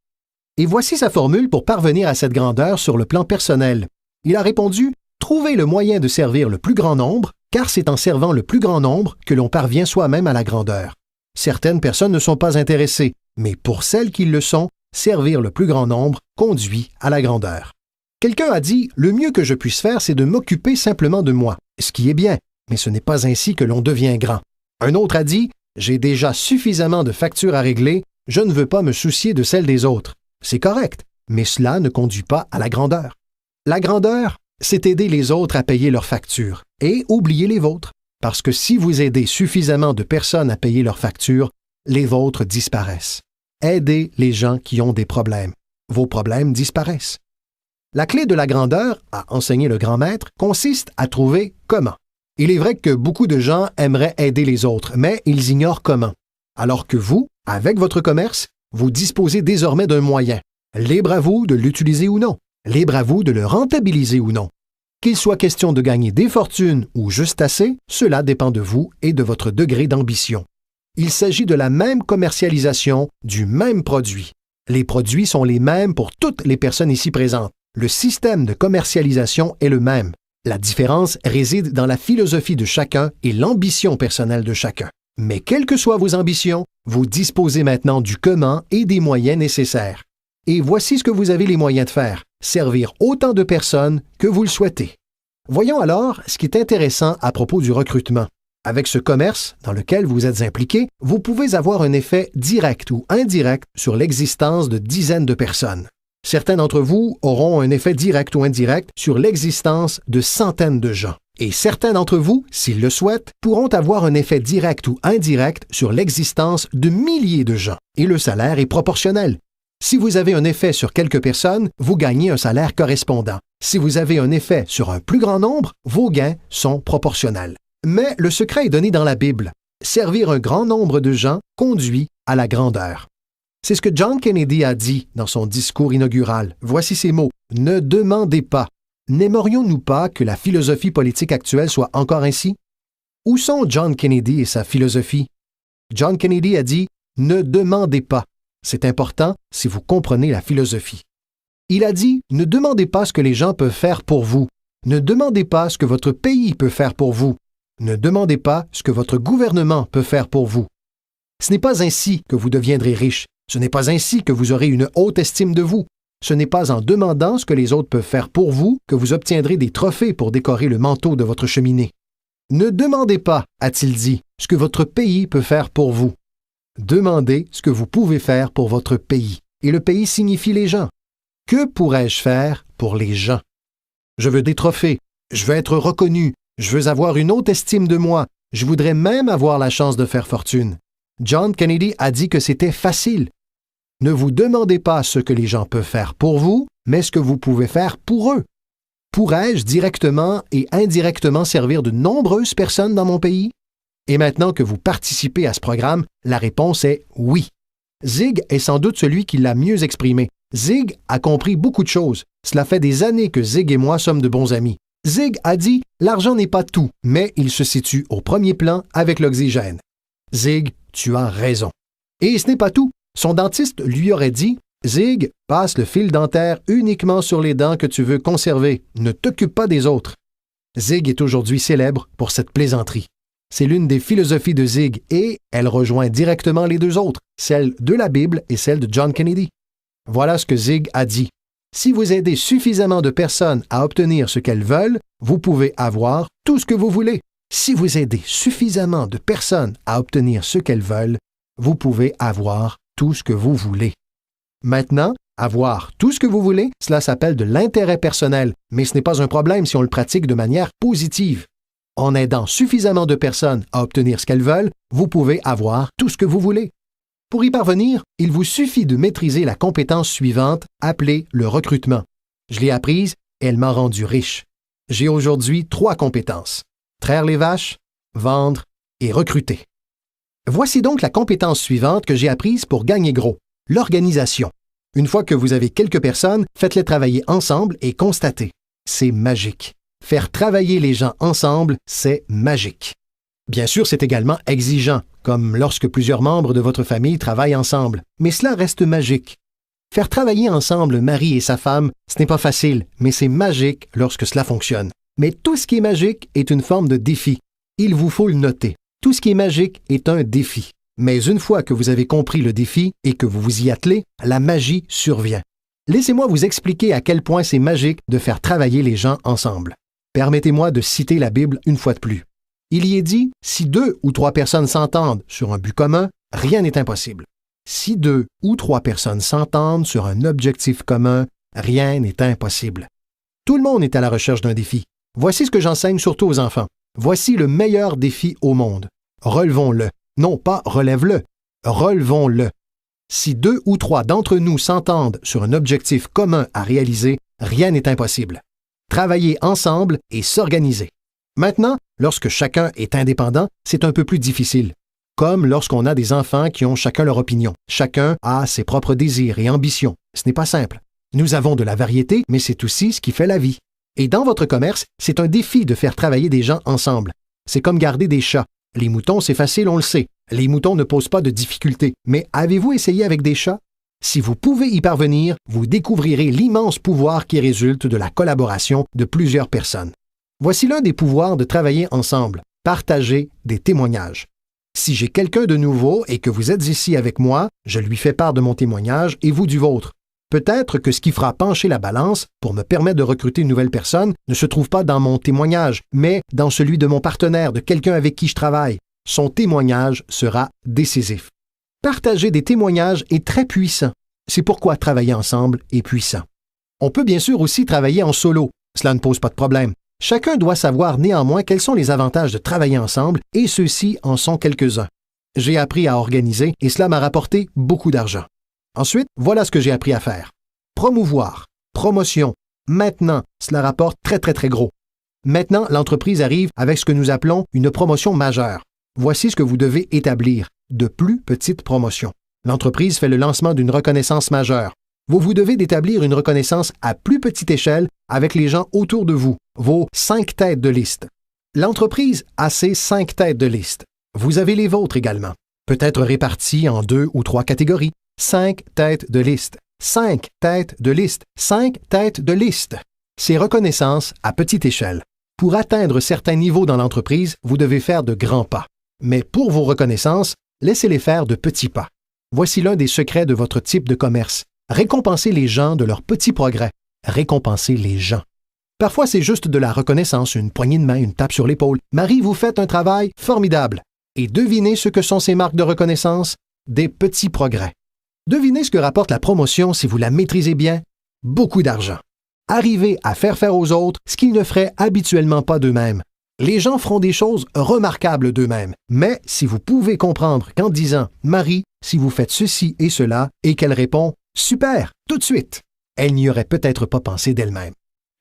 Et voici sa formule pour parvenir à cette grandeur sur le plan personnel. Il a répondu « Trouvez le moyen de servir le plus grand nombre, car c'est en servant le plus grand nombre que l'on parvient soi-même à la grandeur. » Certaines personnes ne sont pas intéressées, mais pour celles qui le sont, servir le plus grand nombre conduit à la grandeur. Quelqu'un a dit « Le mieux que je puisse faire, c'est de m'occuper simplement de moi », ce qui est bien, mais ce n'est pas ainsi que l'on devient grand. Un autre a dit « J'ai déjà suffisamment de factures à régler, je ne veux pas me soucier de celles des autres. » C'est correct, mais cela ne conduit pas à la grandeur. La grandeur, c'est aider les autres à payer leurs factures et oublier les vôtres. Parce que si vous aidez suffisamment de personnes à payer leurs factures, les vôtres disparaissent. Aidez les gens qui ont des problèmes. Vos problèmes disparaissent. La clé de la grandeur, a enseigné le grand maître, consiste à trouver comment. Il est vrai que beaucoup de gens aimeraient aider les autres, mais ils ignorent comment. Alors que vous, avec votre commerce, vous disposez désormais d'un moyen. Libre à vous de l'utiliser ou non. Libre à vous de le rentabiliser ou non. Qu'il soit question de gagner des fortunes ou juste assez, cela dépend de vous et de votre degré d'ambition. Il s'agit de la même commercialisation du même produit. Les produits sont les mêmes pour toutes les personnes ici présentes. Le système de commercialisation est le même. La différence réside dans la philosophie de chacun et l'ambition personnelle de chacun. Mais quelles que soient vos ambitions, vous disposez maintenant du comment et des moyens nécessaires. Et voici ce que vous avez les moyens de faire, servir autant de personnes que vous le souhaitez. Voyons alors ce qui est intéressant à propos du recrutement. Avec ce commerce dans lequel vous êtes impliqué, vous pouvez avoir un effet direct ou indirect sur l'existence de dizaines de personnes. Certains d'entre vous auront un effet direct ou indirect sur l'existence de centaines de gens. Et certains d'entre vous, s'ils le souhaitent, pourront avoir un effet direct ou indirect sur l'existence de milliers de gens. Et le salaire est proportionnel. Si vous avez un effet sur quelques personnes, vous gagnez un salaire correspondant. Si vous avez un effet sur un plus grand nombre, vos gains sont proportionnels. Mais le secret est donné dans la Bible. Servir un grand nombre de gens conduit à la grandeur. C'est ce que John Kennedy a dit dans son discours inaugural. Voici ces mots. « Ne demandez pas. » N'aimerions-nous pas que la philosophie politique actuelle soit encore ainsi? Où sont John Kennedy et sa philosophie? John Kennedy a dit « Ne demandez pas ». C'est important si vous comprenez la philosophie. Il a dit « Ne demandez pas ce que les gens peuvent faire pour vous. Ne demandez pas ce que votre pays peut faire pour vous. Ne demandez pas ce que votre gouvernement peut faire pour vous. Ce n'est pas ainsi que vous deviendrez riche. Ce n'est pas ainsi que vous aurez une haute estime de vous. Ce n'est pas en demandant ce que les autres peuvent faire pour vous que vous obtiendrez des trophées pour décorer le manteau de votre cheminée. Ne demandez pas, a-t-il dit, ce que votre pays peut faire pour vous. Demandez ce que vous pouvez faire pour votre pays. Et le pays signifie les gens. Que pourrais-je faire pour les gens? Je veux des trophées. Je veux être reconnu. Je veux avoir une haute estime de moi. Je voudrais même avoir la chance de faire fortune. John Kennedy a dit que c'était facile. Ne vous demandez pas ce que les gens peuvent faire pour vous, mais ce que vous pouvez faire pour eux. Pourrais-je directement et indirectement servir de nombreuses personnes dans mon pays? Et maintenant que vous participez à ce programme, la réponse est oui. Zig est sans doute celui qui l'a mieux exprimé. Zig a compris beaucoup de choses. Cela fait des années que Zig et moi sommes de bons amis. Zig a dit « L'argent n'est pas tout, mais il se situe au premier plan avec l'oxygène. » Zig, tu as raison. Et ce n'est pas tout. Son dentiste lui aurait dit « Zig, passe le fil dentaire uniquement sur les dents que tu veux conserver. Ne t'occupe pas des autres. » Zig est aujourd'hui célèbre pour cette plaisanterie. C'est l'une des philosophies de Zig et elle rejoint directement les deux autres, celle de la Bible et celle de John Kennedy. Voilà ce que Zig a dit. Si vous aidez suffisamment de personnes à obtenir ce qu'elles veulent, vous pouvez avoir tout ce que vous voulez. Si vous aidez suffisamment de personnes à obtenir ce qu'elles veulent, vous pouvez avoir tout ce que vous voulez. Maintenant, avoir tout ce que vous voulez, cela s'appelle de l'intérêt personnel, mais ce n'est pas un problème si on le pratique de manière positive. En aidant suffisamment de personnes à obtenir ce qu'elles veulent, vous pouvez avoir tout ce que vous voulez. Pour y parvenir, il vous suffit de maîtriser la compétence suivante, appelée le recrutement. Je l'ai apprise et elle m'a rendu riche. J'ai aujourd'hui 3 compétences. Traire les vaches, vendre et recruter. Voici donc la compétence suivante que j'ai apprise pour gagner gros, l'organisation. Une fois que vous avez quelques personnes, faites-les travailler ensemble et constatez. C'est magique. Faire travailler les gens ensemble, c'est magique. Bien sûr, c'est également exigeant, comme lorsque plusieurs membres de votre famille travaillent ensemble, mais cela reste magique. Faire travailler ensemble mari et sa femme, ce n'est pas facile, mais c'est magique lorsque cela fonctionne. Mais tout ce qui est magique est une forme de défi. Il vous faut le noter. Tout ce qui est magique est un défi. Mais une fois que vous avez compris le défi et que vous vous y attelez, la magie survient. Laissez-moi vous expliquer à quel point c'est magique de faire travailler les gens ensemble. Permettez-moi de citer la Bible une fois de plus. Il y est dit, si 2 ou 3 personnes s'entendent sur un but commun, rien n'est impossible. Si 2 ou 3 personnes s'entendent sur un objectif commun, rien n'est impossible. Tout le monde est à la recherche d'un défi. Voici ce que j'enseigne surtout aux enfants. Voici le meilleur défi au monde. Relevons-le. Non pas relève-le. Relevons-le. Si 2 ou 3 d'entre nous s'entendent sur un objectif commun à réaliser, rien n'est impossible. Travailler ensemble et s'organiser. Maintenant, lorsque chacun est indépendant, c'est un peu plus difficile. Comme lorsqu'on a des enfants qui ont chacun leur opinion. Chacun a ses propres désirs et ambitions. Ce n'est pas simple. Nous avons de la variété, mais c'est aussi ce qui fait la vie. Et dans votre commerce, c'est un défi de faire travailler des gens ensemble. C'est comme garder des chats. Les moutons, c'est facile, on le sait. Les moutons ne posent pas de difficultés. Mais avez-vous essayé avec des chats? Si vous pouvez y parvenir, vous découvrirez l'immense pouvoir qui résulte de la collaboration de plusieurs personnes. Voici l'un des pouvoirs de travailler ensemble. Partager des témoignages. Si j'ai quelqu'un de nouveau et que vous êtes ici avec moi, je lui fais part de mon témoignage et vous du vôtre. Peut-être que ce qui fera pencher la balance pour me permettre de recruter une nouvelle personne ne se trouve pas dans mon témoignage, mais dans celui de mon partenaire, de quelqu'un avec qui je travaille. Son témoignage sera décisif. Partager des témoignages est très puissant. C'est pourquoi travailler ensemble est puissant. On peut bien sûr aussi travailler en solo. Cela ne pose pas de problème. Chacun doit savoir néanmoins quels sont les avantages de travailler ensemble et ceux-ci en sont quelques-uns. J'ai appris à organiser et cela m'a rapporté beaucoup d'argent. Ensuite, voilà ce que j'ai appris à faire. Promouvoir, promotion. Maintenant, cela rapporte très gros. Maintenant, l'entreprise arrive avec ce que nous appelons une promotion majeure. Voici ce que vous devez établir, de plus petites promotions. L'entreprise fait le lancement d'une reconnaissance majeure. Vous devez d'établir une reconnaissance à plus petite échelle avec les gens autour de vous, vos 5 têtes de liste. L'entreprise a ses 5 têtes de liste. Vous avez les vôtres également, peut-être répartis en 2 ou 3 catégories. 5 têtes de liste, 5 têtes de liste, 5 têtes de liste. C'est reconnaissance à petite échelle. Pour atteindre certains niveaux dans l'entreprise, vous devez faire de grands pas. Mais pour vos reconnaissances, laissez-les faire de petits pas. Voici l'un des secrets de votre type de commerce. Récompensez les gens de leurs petits progrès. Récompensez les gens. Parfois, c'est juste de la reconnaissance, une poignée de main, une tape sur l'épaule. Marie, vous faites un travail formidable. Et devinez ce que sont ces marques de reconnaissance? Des petits progrès. Devinez ce que rapporte la promotion si vous la maîtrisez bien? Beaucoup d'argent. Arrivez à faire aux autres ce qu'ils ne feraient habituellement pas d'eux-mêmes. Les gens feront des choses remarquables d'eux-mêmes. Mais si vous pouvez comprendre qu'en disant « Marie, si vous faites ceci et cela » et qu'elle répond « Super, tout de suite », elle n'y aurait peut-être pas pensé d'elle-même.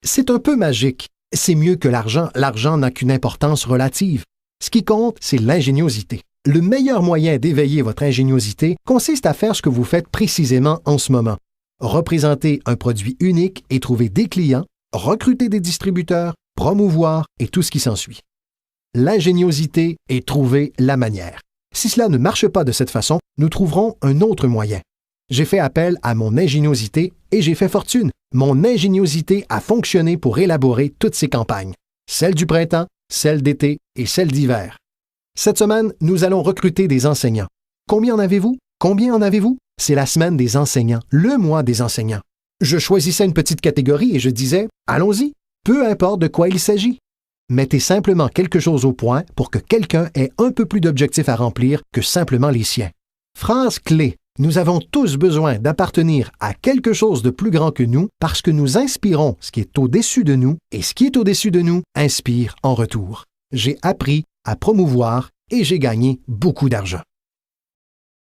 C'est un peu magique. C'est mieux que l'argent. L'argent n'a qu'une importance relative. Ce qui compte, c'est l'ingéniosité. Le meilleur moyen d'éveiller votre ingéniosité consiste à faire ce que vous faites précisément en ce moment. Représenter un produit unique et trouver des clients, recruter des distributeurs, promouvoir et tout ce qui s'ensuit. L'ingéniosité est trouver la manière. Si cela ne marche pas de cette façon, nous trouverons un autre moyen. J'ai fait appel à mon ingéniosité et j'ai fait fortune. Mon ingéniosité a fonctionné pour élaborer toutes ces campagnes. Celle du printemps, celle d'été et celle d'hiver. Cette semaine, nous allons recruter des enseignants. Combien en avez-vous? Combien en avez-vous? C'est la semaine des enseignants, le mois des enseignants. Je choisissais une petite catégorie et je disais « Allons-y, peu importe de quoi il s'agit. » Mettez simplement quelque chose au point pour que quelqu'un ait un peu plus d'objectifs à remplir que simplement les siens. Phrase clé. Nous avons tous besoin d'appartenir à quelque chose de plus grand que nous parce que nous inspirons ce qui est au-dessus de nous et ce qui est au-dessus de nous inspire en retour. J'ai appris à promouvoir et j'ai gagné beaucoup d'argent.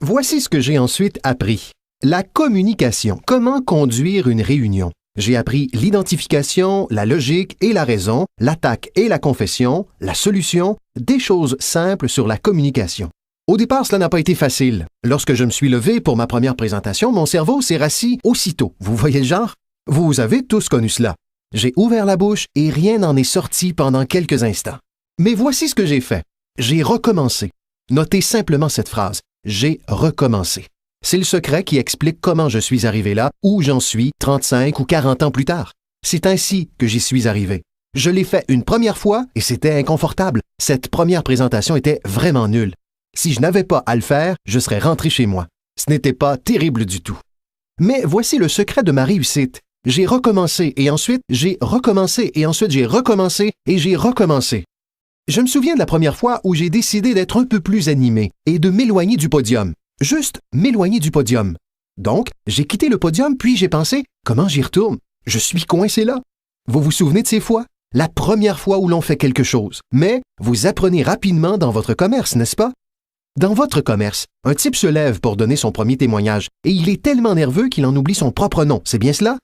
Voici ce que j'ai ensuite appris. La communication. Comment conduire une réunion? J'ai appris l'identification, la logique et la raison, l'attaque et la confession, la solution, des choses simples sur la communication. Au départ, cela n'a pas été facile. Lorsque je me suis levé pour ma première présentation, mon cerveau s'est rassis aussitôt. Vous voyez le genre? Vous avez tous connu cela. J'ai ouvert la bouche et rien n'en est sorti pendant quelques instants. Mais voici ce que j'ai fait. J'ai recommencé. Notez simplement cette phrase. J'ai recommencé. C'est le secret qui explique comment je suis arrivé là, où j'en suis 35 ou 40 ans plus tard. C'est ainsi que j'y suis arrivé. Je l'ai fait une première fois et c'était inconfortable. Cette première présentation était vraiment nulle. Si je n'avais pas à le faire, je serais rentré chez moi. Ce n'était pas terrible du tout. Mais voici le secret de ma réussite. J'ai recommencé et ensuite j'ai recommencé et ensuite j'ai recommencé et j'ai recommencé. Je me souviens de la première fois où j'ai décidé d'être un peu plus animé et de m'éloigner du podium. Juste m'éloigner du podium. Donc, j'ai quitté le podium puis j'ai pensé, comment j'y retourne? Je suis coincé là. Vous vous souvenez de ces fois? La première fois où l'on fait quelque chose. Mais vous apprenez rapidement dans votre commerce, n'est-ce pas? Dans votre commerce, un type se lève pour donner son premier témoignage et il est tellement nerveux qu'il en oublie son propre nom, c'est bien cela?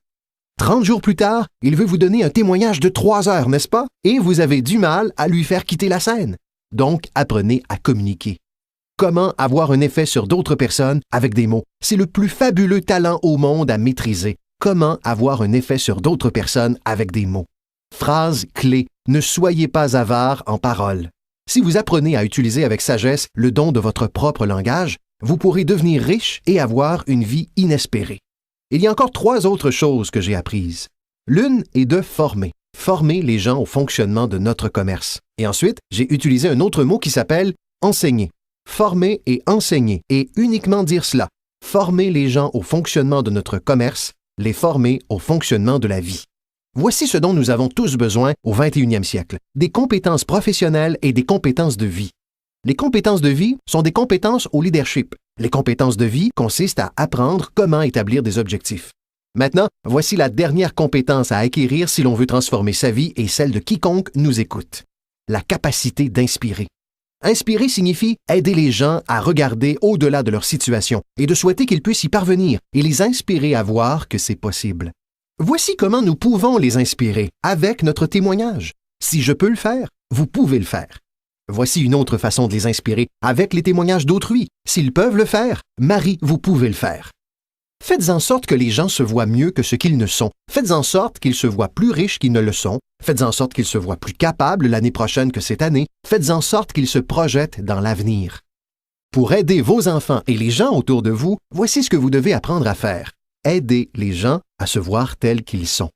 30 jours plus tard, il veut vous donner un témoignage de 3 heures, n'est-ce pas? Et vous avez du mal à lui faire quitter la scène. Donc, apprenez à communiquer. Comment avoir un effet sur d'autres personnes avec des mots? C'est le plus fabuleux talent au monde à maîtriser. Comment avoir un effet sur d'autres personnes avec des mots? Phrase clé. Ne soyez pas avare en paroles. Si vous apprenez à utiliser avec sagesse le don de votre propre langage, vous pourrez devenir riche et avoir une vie inespérée. Il y a encore 3 autres choses que j'ai apprises. L'une est de former. former les gens au fonctionnement de notre commerce. Et ensuite, j'ai utilisé un autre mot qui s'appelle enseigner. Former et enseigner, et uniquement dire cela. Former les gens au fonctionnement de notre commerce, les former au fonctionnement de la vie. Voici ce dont nous avons tous besoin au 21e siècle, des compétences professionnelles et des compétences de vie. Les compétences de vie sont des compétences au leadership. Les compétences de vie consistent à apprendre comment établir des objectifs. Maintenant, voici la dernière compétence à acquérir si l'on veut transformer sa vie et celle de quiconque nous écoute. La capacité d'inspirer. Inspirer signifie aider les gens à regarder au-delà de leur situation et de souhaiter qu'ils puissent y parvenir et les inspirer à voir que c'est possible. Voici comment nous pouvons les inspirer avec notre témoignage. Si je peux le faire, vous pouvez le faire. Voici une autre façon de les inspirer avec les témoignages d'autrui. S'ils peuvent le faire, Marie, vous pouvez le faire. Faites en sorte que les gens se voient mieux que ce qu'ils ne sont. Faites en sorte qu'ils se voient plus riches qu'ils ne le sont. Faites en sorte qu'ils se voient plus capables l'année prochaine que cette année. Faites en sorte qu'ils se projettent dans l'avenir. Pour aider vos enfants et les gens autour de vous, voici ce que vous devez apprendre à faire. Aider les gens à se voir tels qu'ils sont.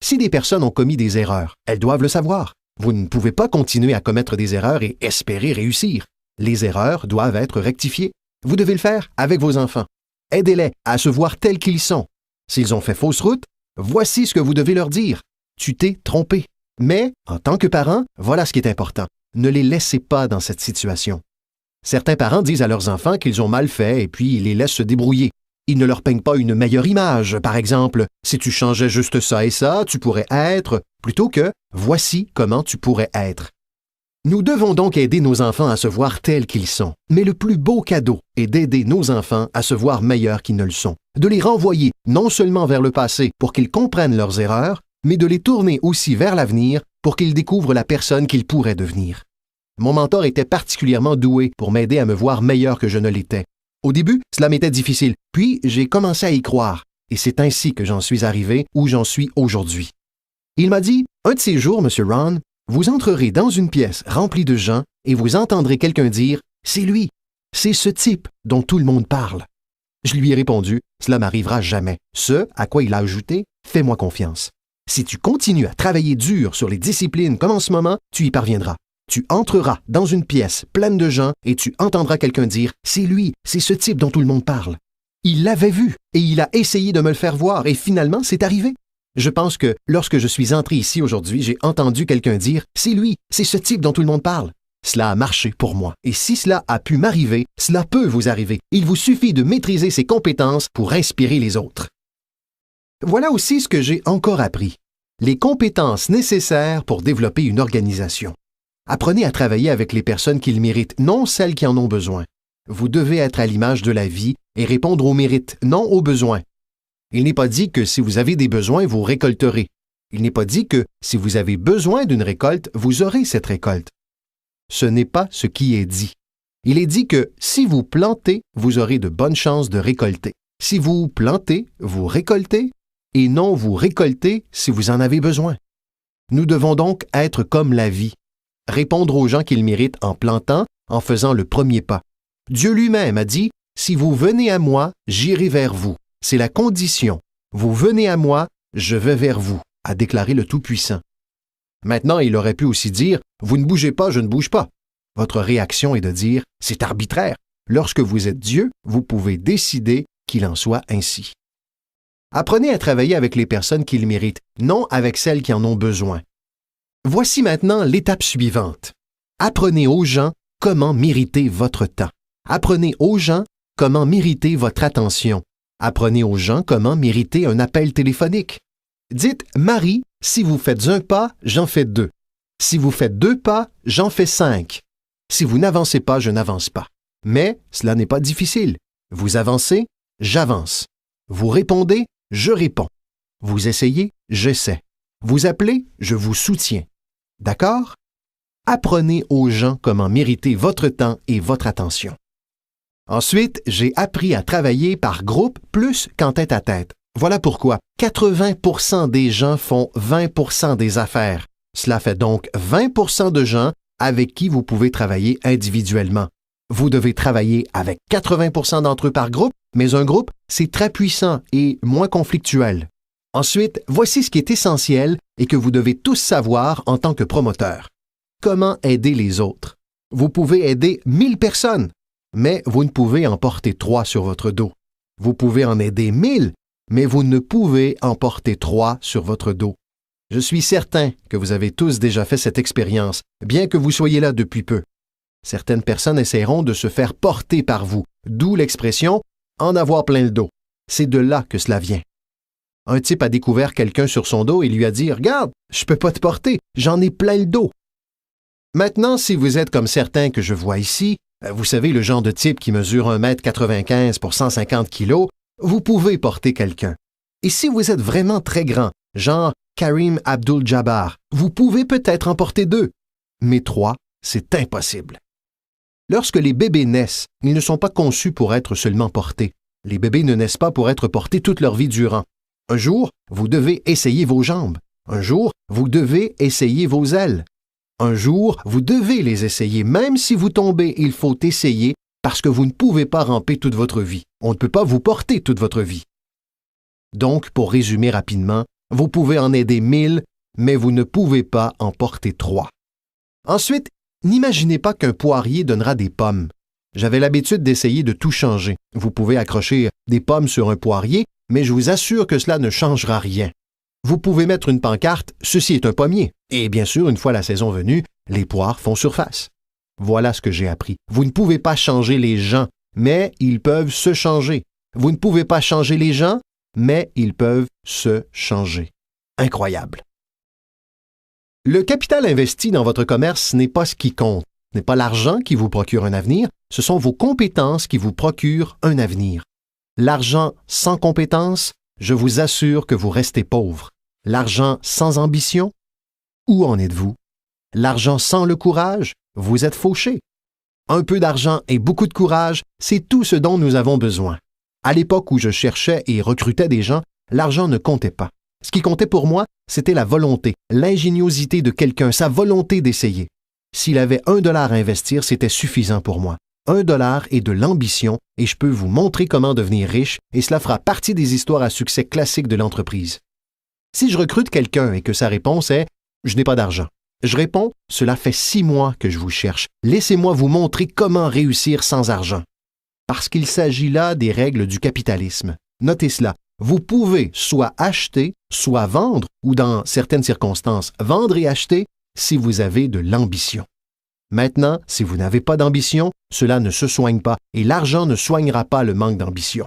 Si des personnes ont commis des erreurs, elles doivent le savoir. Vous ne pouvez pas continuer à commettre des erreurs et espérer réussir. Les erreurs doivent être rectifiées. Vous devez le faire avec vos enfants. Aidez-les à se voir tels qu'ils sont. S'ils ont fait fausse route, voici ce que vous devez leur dire. Tu t'es trompé. Mais, en tant que parent, voilà ce qui est important. Ne les laissez pas dans cette situation. Certains parents disent à leurs enfants qu'ils ont mal fait et puis ils les laissent se débrouiller. Ils ne leur peignent pas une meilleure image. Par exemple, si tu changeais juste ça et ça, tu pourrais être, plutôt que voici comment tu pourrais être. Nous devons donc aider nos enfants à se voir tels qu'ils sont. Mais le plus beau cadeau est d'aider nos enfants à se voir meilleurs qu'ils ne le sont. De les renvoyer non seulement vers le passé pour qu'ils comprennent leurs erreurs, mais de les tourner aussi vers l'avenir pour qu'ils découvrent la personne qu'ils pourraient devenir. Mon mentor était particulièrement doué pour m'aider à me voir meilleur que je ne l'étais. Au début, cela m'était difficile, puis j'ai commencé à y croire, et c'est ainsi que j'en suis arrivé où j'en suis aujourd'hui. Il m'a dit, « Un de ces jours, M. Ron, vous entrerez dans une pièce remplie de gens et vous entendrez quelqu'un dire « C'est lui, c'est ce type dont tout le monde parle. » Je lui ai répondu « Cela m'arrivera jamais. » Ce à quoi il a ajouté « Fais-moi confiance. Si tu continues à travailler dur sur les disciplines comme en ce moment, tu y parviendras. Tu entreras dans une pièce pleine de gens et tu entendras quelqu'un dire « C'est lui, c'est ce type dont tout le monde parle. » Il l'avait vu et il a essayé de me le faire voir et finalement, c'est arrivé. Je pense que lorsque je suis entré ici aujourd'hui, j'ai entendu quelqu'un dire « C'est lui, c'est ce type dont tout le monde parle. » Cela a marché pour moi. Et si cela a pu m'arriver, cela peut vous arriver. Il vous suffit de maîtriser ces compétences pour inspirer les autres. Voilà aussi ce que j'ai encore appris. Les compétences nécessaires pour développer une organisation. Apprenez à travailler avec les personnes qui le méritent, non celles qui en ont besoin. Vous devez être à l'image de la vie et répondre aux mérites, non aux besoins. Il n'est pas dit que si vous avez des besoins, vous récolterez. Il n'est pas dit que si vous avez besoin d'une récolte, vous aurez cette récolte. Ce n'est pas ce qui est dit. Il est dit que si vous plantez, vous aurez de bonnes chances de récolter. Si vous plantez, vous récoltez, et non vous récoltez si vous en avez besoin. Nous devons donc être comme la vie. Répondre aux gens qu'ils méritent en plantant, en faisant le premier pas. Dieu lui-même a dit « Si vous venez à moi, j'irai vers vous. » C'est la condition. Vous venez à moi, je vais vers vous, a déclaré le Tout-Puissant. Maintenant, il aurait pu aussi dire « Vous ne bougez pas, je ne bouge pas. » Votre réaction est de dire « C'est arbitraire. Lorsque vous êtes Dieu, vous pouvez décider qu'il en soit ainsi. » Apprenez à travailler avec les personnes qui le méritent, non avec celles qui en ont besoin. Voici maintenant l'étape suivante. Apprenez aux gens comment mériter votre temps. Apprenez aux gens comment mériter votre attention. Apprenez aux gens comment mériter un appel téléphonique. Dites « Marie, si vous faites un pas, j'en fais deux. Si vous faites 2 pas, j'en fais 5. Si vous n'avancez pas, je n'avance pas. Mais cela n'est pas difficile. Vous avancez, j'avance. Vous répondez, je réponds. Vous essayez, j'essaie. Vous appelez, je vous soutiens. D'accord? Apprenez aux gens comment mériter votre temps et votre attention. Ensuite, j'ai appris à travailler par groupe plus qu'en tête-à-tête. Voilà pourquoi 80% des gens font 20% des affaires. Cela fait donc 20% de gens avec qui vous pouvez travailler individuellement. Vous devez travailler avec 80% d'entre eux par groupe, mais un groupe, c'est très puissant et moins conflictuel. Ensuite, voici ce qui est essentiel et que vous devez tous savoir en tant que promoteur. Comment aider les autres? Vous pouvez aider 1000 personnes, mais vous ne pouvez en porter 3 sur votre dos. Vous pouvez en aider 1000, mais vous ne pouvez en porter 3 sur votre dos. Je suis certain que vous avez tous déjà fait cette expérience, bien que vous soyez là depuis peu. Certaines personnes essaieront de se faire porter par vous, d'où l'expression « en avoir plein le dos ». C'est de là que cela vient. Un type a découvert quelqu'un sur son dos et lui a dit « Regarde, je peux pas te porter, j'en ai plein le dos ». Maintenant, si vous êtes comme certains que je vois ici, vous savez le genre de type qui mesure 1,95 m pour 150 kg, vous pouvez porter quelqu'un. Et si vous êtes vraiment très grand, genre Karim Abdul-Jabbar, vous pouvez peut-être en porter 2. Mais 3, c'est impossible. Lorsque les bébés naissent, ils ne sont pas conçus pour être seulement portés. Les bébés ne naissent pas pour être portés toute leur vie durant. Un jour, vous devez essayer vos jambes. Un jour, vous devez essayer vos ailes. Un jour, vous devez les essayer. Même si vous tombez, il faut essayer parce que vous ne pouvez pas ramper toute votre vie. On ne peut pas vous porter toute votre vie. Donc, pour résumer rapidement, vous pouvez en aider 1000, mais vous ne pouvez pas en porter 3. Ensuite, n'imaginez pas qu'un poirier donnera des pommes. J'avais l'habitude d'essayer de tout changer. Vous pouvez accrocher des pommes sur un poirier, mais je vous assure que cela ne changera rien. Vous pouvez mettre une pancarte « Ceci est un pommier ». Et bien sûr, une fois la saison venue, les poires font surface. Voilà ce que j'ai appris. Vous ne pouvez pas changer les gens, mais ils peuvent se changer. Vous ne pouvez pas changer les gens, mais ils peuvent se changer. Incroyable. Le capital investi dans votre commerce n'est pas ce qui compte. Ce n'est pas l'argent qui vous procure un avenir, ce sont vos compétences qui vous procurent un avenir. L'argent sans compétences, je vous assure que vous restez pauvre. L'argent sans ambition, où en êtes-vous? L'argent sans le courage, vous êtes fauché. Un peu d'argent et beaucoup de courage, c'est tout ce dont nous avons besoin. À l'époque où je cherchais et recrutais des gens, l'argent ne comptait pas. Ce qui comptait pour moi, c'était la volonté, l'ingéniosité de quelqu'un, sa volonté d'essayer. S'il avait $1 à investir, c'était suffisant pour moi. $1 et de l'ambition, et je peux vous montrer comment devenir riche, et cela fera partie des histoires à succès classiques de l'entreprise. Si je recrute quelqu'un et que sa réponse est « Je n'ai pas d'argent », je réponds « Cela fait 6 mois que je vous cherche. Laissez-moi vous montrer comment réussir sans argent. » Parce qu'il s'agit là des règles du capitalisme. Notez cela. Vous pouvez soit acheter, soit vendre, ou dans certaines circonstances, vendre et acheter si vous avez de l'ambition. Maintenant, si vous n'avez pas d'ambition, cela ne se soigne pas et l'argent ne soignera pas le manque d'ambition.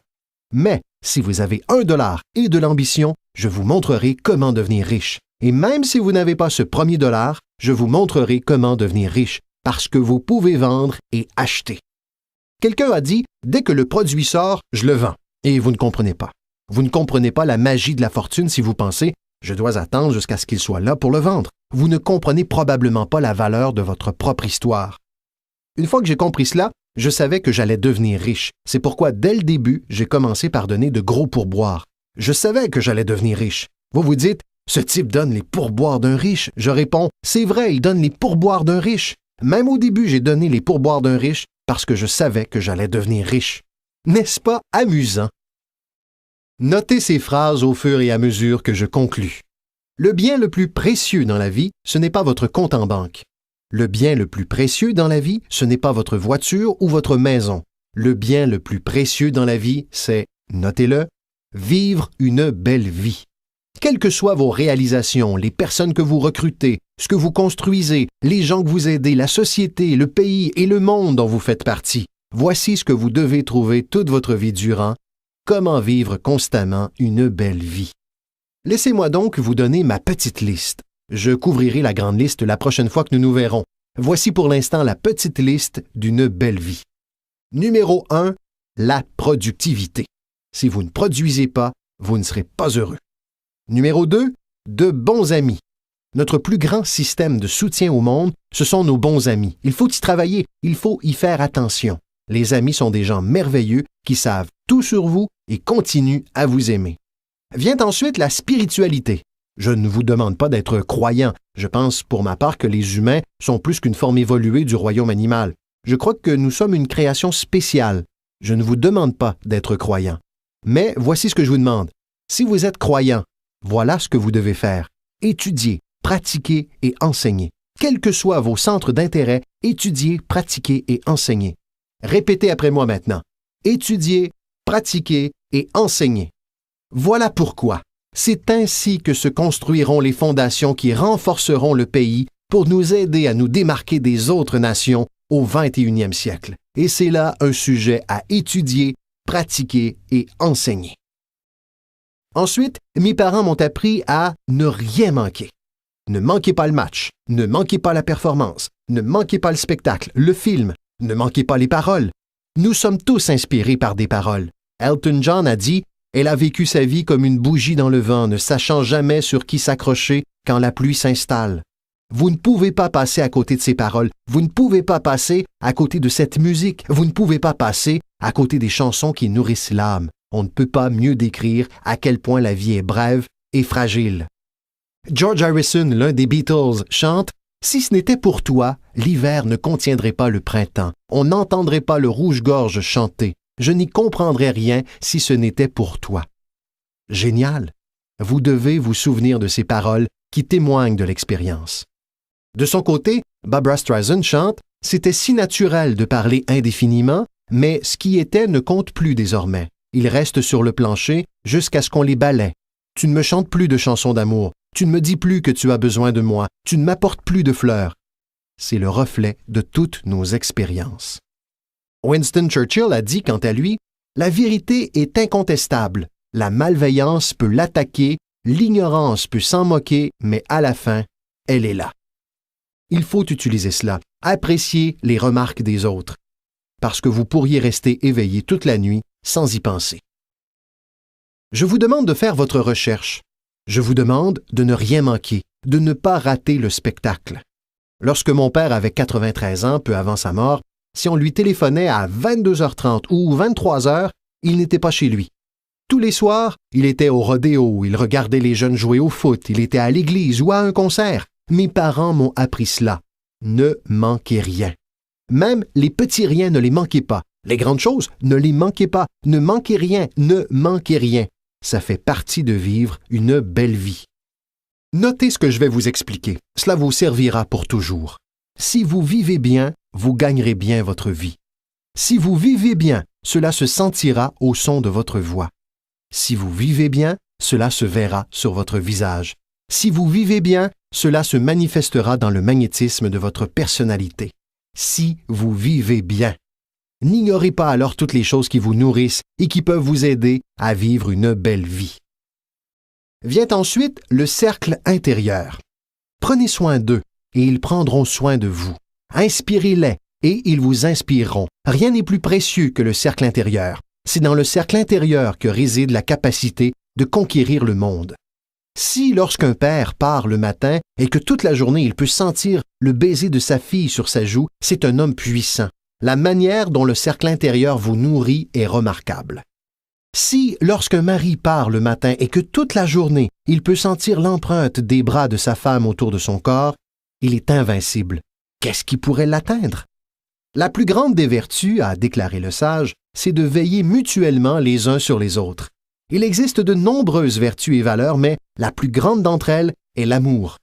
Mais si vous avez $1 et de l'ambition, je vous montrerai comment devenir riche. Et même si vous n'avez pas ce premier $, je vous montrerai comment devenir riche parce que vous pouvez vendre et acheter. Quelqu'un a dit « Dès que le produit sort, je le vends. » Et vous ne comprenez pas. Vous ne comprenez pas la magie de la fortune si vous pensez « Je dois attendre jusqu'à ce qu'il soit là pour le vendre. » Vous ne comprenez probablement pas la valeur de votre propre histoire. Une fois que j'ai compris cela, je savais que j'allais devenir riche. C'est pourquoi, dès le début, j'ai commencé par donner de gros pourboires. Je savais que j'allais devenir riche. Vous vous dites « Ce type donne les pourboires d'un riche. » Je réponds « C'est vrai, il donne les pourboires d'un riche. » Même au début, j'ai donné les pourboires d'un riche parce que je savais que j'allais devenir riche. N'est-ce pas amusant? Notez ces phrases au fur et à mesure que je conclus. Le bien le plus précieux dans la vie, ce n'est pas votre compte en banque. Le bien le plus précieux dans la vie, ce n'est pas votre voiture ou votre maison. Le bien le plus précieux dans la vie, c'est, notez-le, vivre une belle vie. Quelles que soient vos réalisations, les personnes que vous recrutez, ce que vous construisez, les gens que vous aidez, la société, le pays et le monde dont vous faites partie, voici ce que vous devez trouver toute votre vie durant. Comment vivre constamment une belle vie. Laissez-moi donc vous donner ma petite liste. Je couvrirai la grande liste la prochaine fois que nous nous verrons. Voici pour l'instant la petite liste d'une belle vie. Numéro 1, la productivité. Si vous ne produisez pas, vous ne serez pas heureux. Numéro 2, de bons amis. Notre plus grand système de soutien au monde, ce sont nos bons amis. Il faut y travailler, il faut y faire attention. Les amis sont des gens merveilleux qui savent tout sur vous et continuent à vous aimer. Vient ensuite la spiritualité. Je ne vous demande pas d'être croyant. Je pense pour ma part que les humains sont plus qu'une forme évoluée du royaume animal. Je crois que nous sommes une création spéciale. Je ne vous demande pas d'être croyant. Mais voici ce que je vous demande. Si vous êtes croyant, Voilà ce que vous devez faire. Étudier, pratiquer et enseigner. Quels que soient vos centres d'intérêt, étudier, pratiquer et enseigner. Répétez après moi maintenant. Étudier, pratiquer et enseigner. Voilà pourquoi. C'est ainsi que se construiront les fondations qui renforceront le pays pour nous aider à nous démarquer des autres nations au 21e siècle. Et c'est là un sujet à étudier, pratiquer et enseigner. Ensuite, mes parents m'ont appris à ne rien manquer. Ne manquez pas le match, ne manquez pas la performance, ne manquez pas le spectacle, le film, ne manquez pas les paroles. Nous sommes tous inspirés par des paroles. Elton John a dit « Elle a vécu sa vie comme une bougie dans le vent, ne sachant jamais sur qui s'accrocher quand la pluie s'installe. » Vous ne pouvez pas passer à côté de ces paroles, vous ne pouvez pas passer à côté de cette musique, vous ne pouvez pas passer à côté des chansons qui nourrissent l'âme. On ne peut pas mieux décrire à quel point la vie est brève et fragile. George Harrison, l'un des Beatles, chante « Si ce n'était pour toi, l'hiver ne contiendrait pas le printemps. On n'entendrait pas le rouge-gorge chanter. Je n'y comprendrais rien si ce n'était pour toi. » Génial! Vous devez vous souvenir de ces paroles qui témoignent de l'expérience. De son côté, Barbra Streisand chante « C'était si naturel de parler indéfiniment, mais ce qui était ne compte plus désormais. Ils restent sur le plancher jusqu'à ce qu'on les balaie. Tu ne me chantes plus de chansons d'amour. Tu ne me dis plus que tu as besoin de moi. Tu ne m'apportes plus de fleurs. » C'est le reflet de toutes nos expériences. Winston Churchill a dit quant à lui « La vérité est incontestable. La malveillance peut l'attaquer, l'ignorance peut s'en moquer, mais à la fin, elle est là. » Il faut utiliser cela, apprécier les remarques des autres, parce que vous pourriez rester éveillé toute la nuit sans y penser. Je vous demande de faire votre recherche. Je vous demande de ne rien manquer, de ne pas rater le spectacle. Lorsque mon père avait 93 ans, peu avant sa mort, si on lui téléphonait à 22h30 ou 23h, il n'était pas chez lui. Tous les soirs, il était au rodéo, il regardait les jeunes jouer au foot, il était à l'église ou à un concert. Mes parents m'ont appris cela. Ne manquez rien. Même les petits riens, ne les manquez pas. Les grandes choses, ne les manquez pas. Ne manquez rien, ne manquez rien. Ça fait partie de vivre une belle vie. Notez ce que je vais vous expliquer. Cela vous servira pour toujours. Si vous vivez bien, vous gagnerez bien votre vie. Si vous vivez bien, cela se sentira au son de votre voix. Si vous vivez bien, cela se verra sur votre visage. Si vous vivez bien, cela se manifestera dans le magnétisme de votre personnalité. Si vous vivez bien. N'ignorez pas alors toutes les choses qui vous nourrissent et qui peuvent vous aider à vivre une belle vie. Vient ensuite le cercle intérieur. Prenez soin d'eux et ils prendront soin de vous. Inspirez-les et ils vous inspireront. Rien n'est plus précieux que le cercle intérieur. C'est dans le cercle intérieur que réside la capacité de conquérir le monde. Si, lorsqu'un père part le matin et que toute la journée il peut sentir le baiser de sa fille sur sa joue, c'est un homme puissant. La manière dont le cercle intérieur vous nourrit est remarquable. Si, lorsqu'un mari part le matin et que toute la journée il peut sentir l'empreinte des bras de sa femme autour de son corps, il est invincible. Qu'est-ce qui pourrait l'atteindre? La plus grande des vertus, a déclaré le sage, c'est de veiller mutuellement les uns sur les autres. Il existe de nombreuses vertus et valeurs, mais la plus grande d'entre elles est l'amour.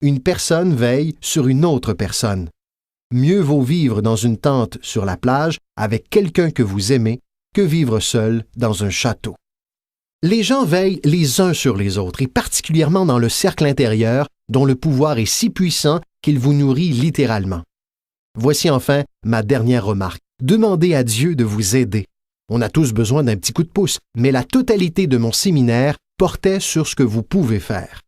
Une personne veille sur une autre personne. Mieux vaut vivre dans une tente sur la plage avec quelqu'un que vous aimez que vivre seul dans un château. Les gens veillent les uns sur les autres, et particulièrement dans le cercle intérieur, dont le pouvoir est si puissant qu'il vous nourrit littéralement. Voici enfin ma dernière remarque. Demandez à Dieu de vous aider. On a tous besoin d'un petit coup de pouce, mais la totalité de mon séminaire portait sur ce que vous pouvez faire.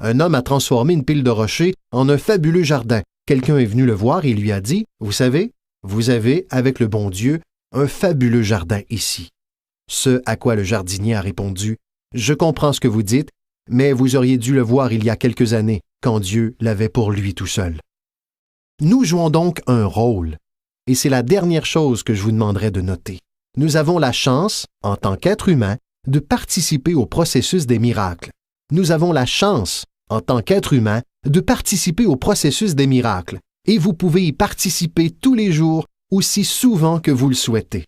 Un homme a transformé une pile de rochers en un fabuleux jardin. Quelqu'un est venu le voir et lui a dit « Vous savez, vous avez, avec le bon Dieu, un fabuleux jardin ici. » Ce à quoi le jardinier a répondu « Je comprends ce que vous dites, mais vous auriez dû le voir il y a quelques années, quand Dieu l'avait pour lui tout seul. » Nous jouons donc un rôle, et c'est la dernière chose que je vous demanderai de noter. Nous avons la chance, en tant qu'être humain, de participer au processus des miracles. Nous avons la chance, en tant qu'être humain, de participer au processus des miracles, et vous pouvez y participer tous les jours, aussi souvent que vous le souhaitez.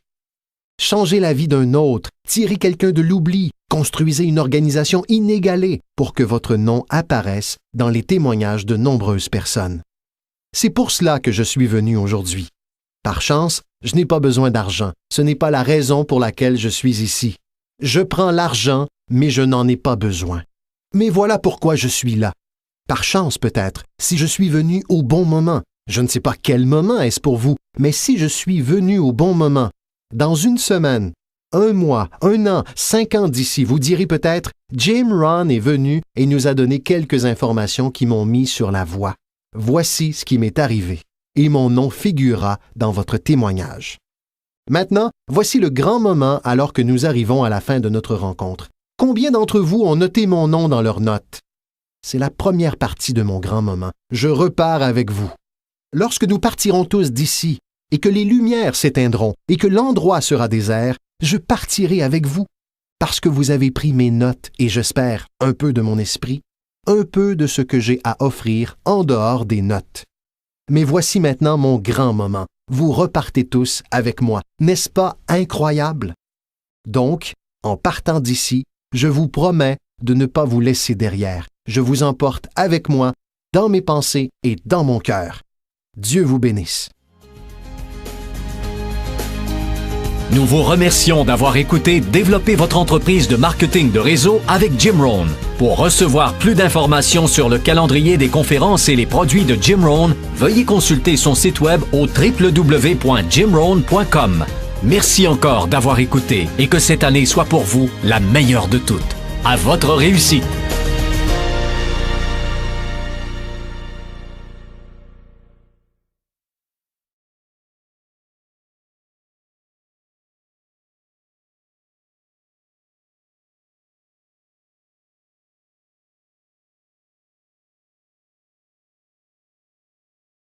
changez la vie d'un autre, tirez quelqu'un de l'oubli, construisez une organisation inégalée pour que votre nom apparaisse dans les témoignages de nombreuses personnes. C'est pour cela que je suis venu aujourd'hui. Par chance, je n'ai pas besoin d'argent. Ce n'est pas la raison pour laquelle je suis ici. Je prends l'argent, mais je n'en ai pas besoin. Mais voilà pourquoi je suis là. Par chance peut-être, si je suis venu au bon moment. Je ne sais pas quel moment est-ce pour vous, mais si je suis venu au bon moment, dans une semaine, 1 mois, 1 an, 5 ans d'ici, vous direz peut-être « Jim Rohn est venu et nous a donné quelques informations qui m'ont mis sur la voie. Voici ce qui m'est arrivé. » Et mon nom figurera dans votre témoignage. Maintenant, voici le grand moment alors que nous arrivons à la fin de notre rencontre. Combien d'entre vous ont noté mon nom dans leurs notes? C'est la première partie de mon grand moment. Je repars avec vous. Lorsque nous partirons tous d'ici, et que les lumières s'éteindront, et que l'endroit sera désert, je partirai avec vous, parce que vous avez pris mes notes et j'espère un peu de mon esprit, un peu de ce que j'ai à offrir en dehors des notes. Mais voici maintenant mon grand moment. Vous repartez tous avec moi. N'est-ce pas incroyable? Donc, en partant d'ici, je vous promets de ne pas vous laisser derrière. Je vous emporte avec moi, dans mes pensées et dans mon cœur. Dieu vous bénisse. Nous vous remercions d'avoir écouté Développer votre entreprise de marketing de réseau avec Jim Rohn. Pour recevoir plus d'informations sur le calendrier des conférences et les produits de Jim Rohn, veuillez consulter son site web au www.jimrohn.com. Merci encore d'avoir écouté et que cette année soit pour vous la meilleure de toutes. À votre réussite!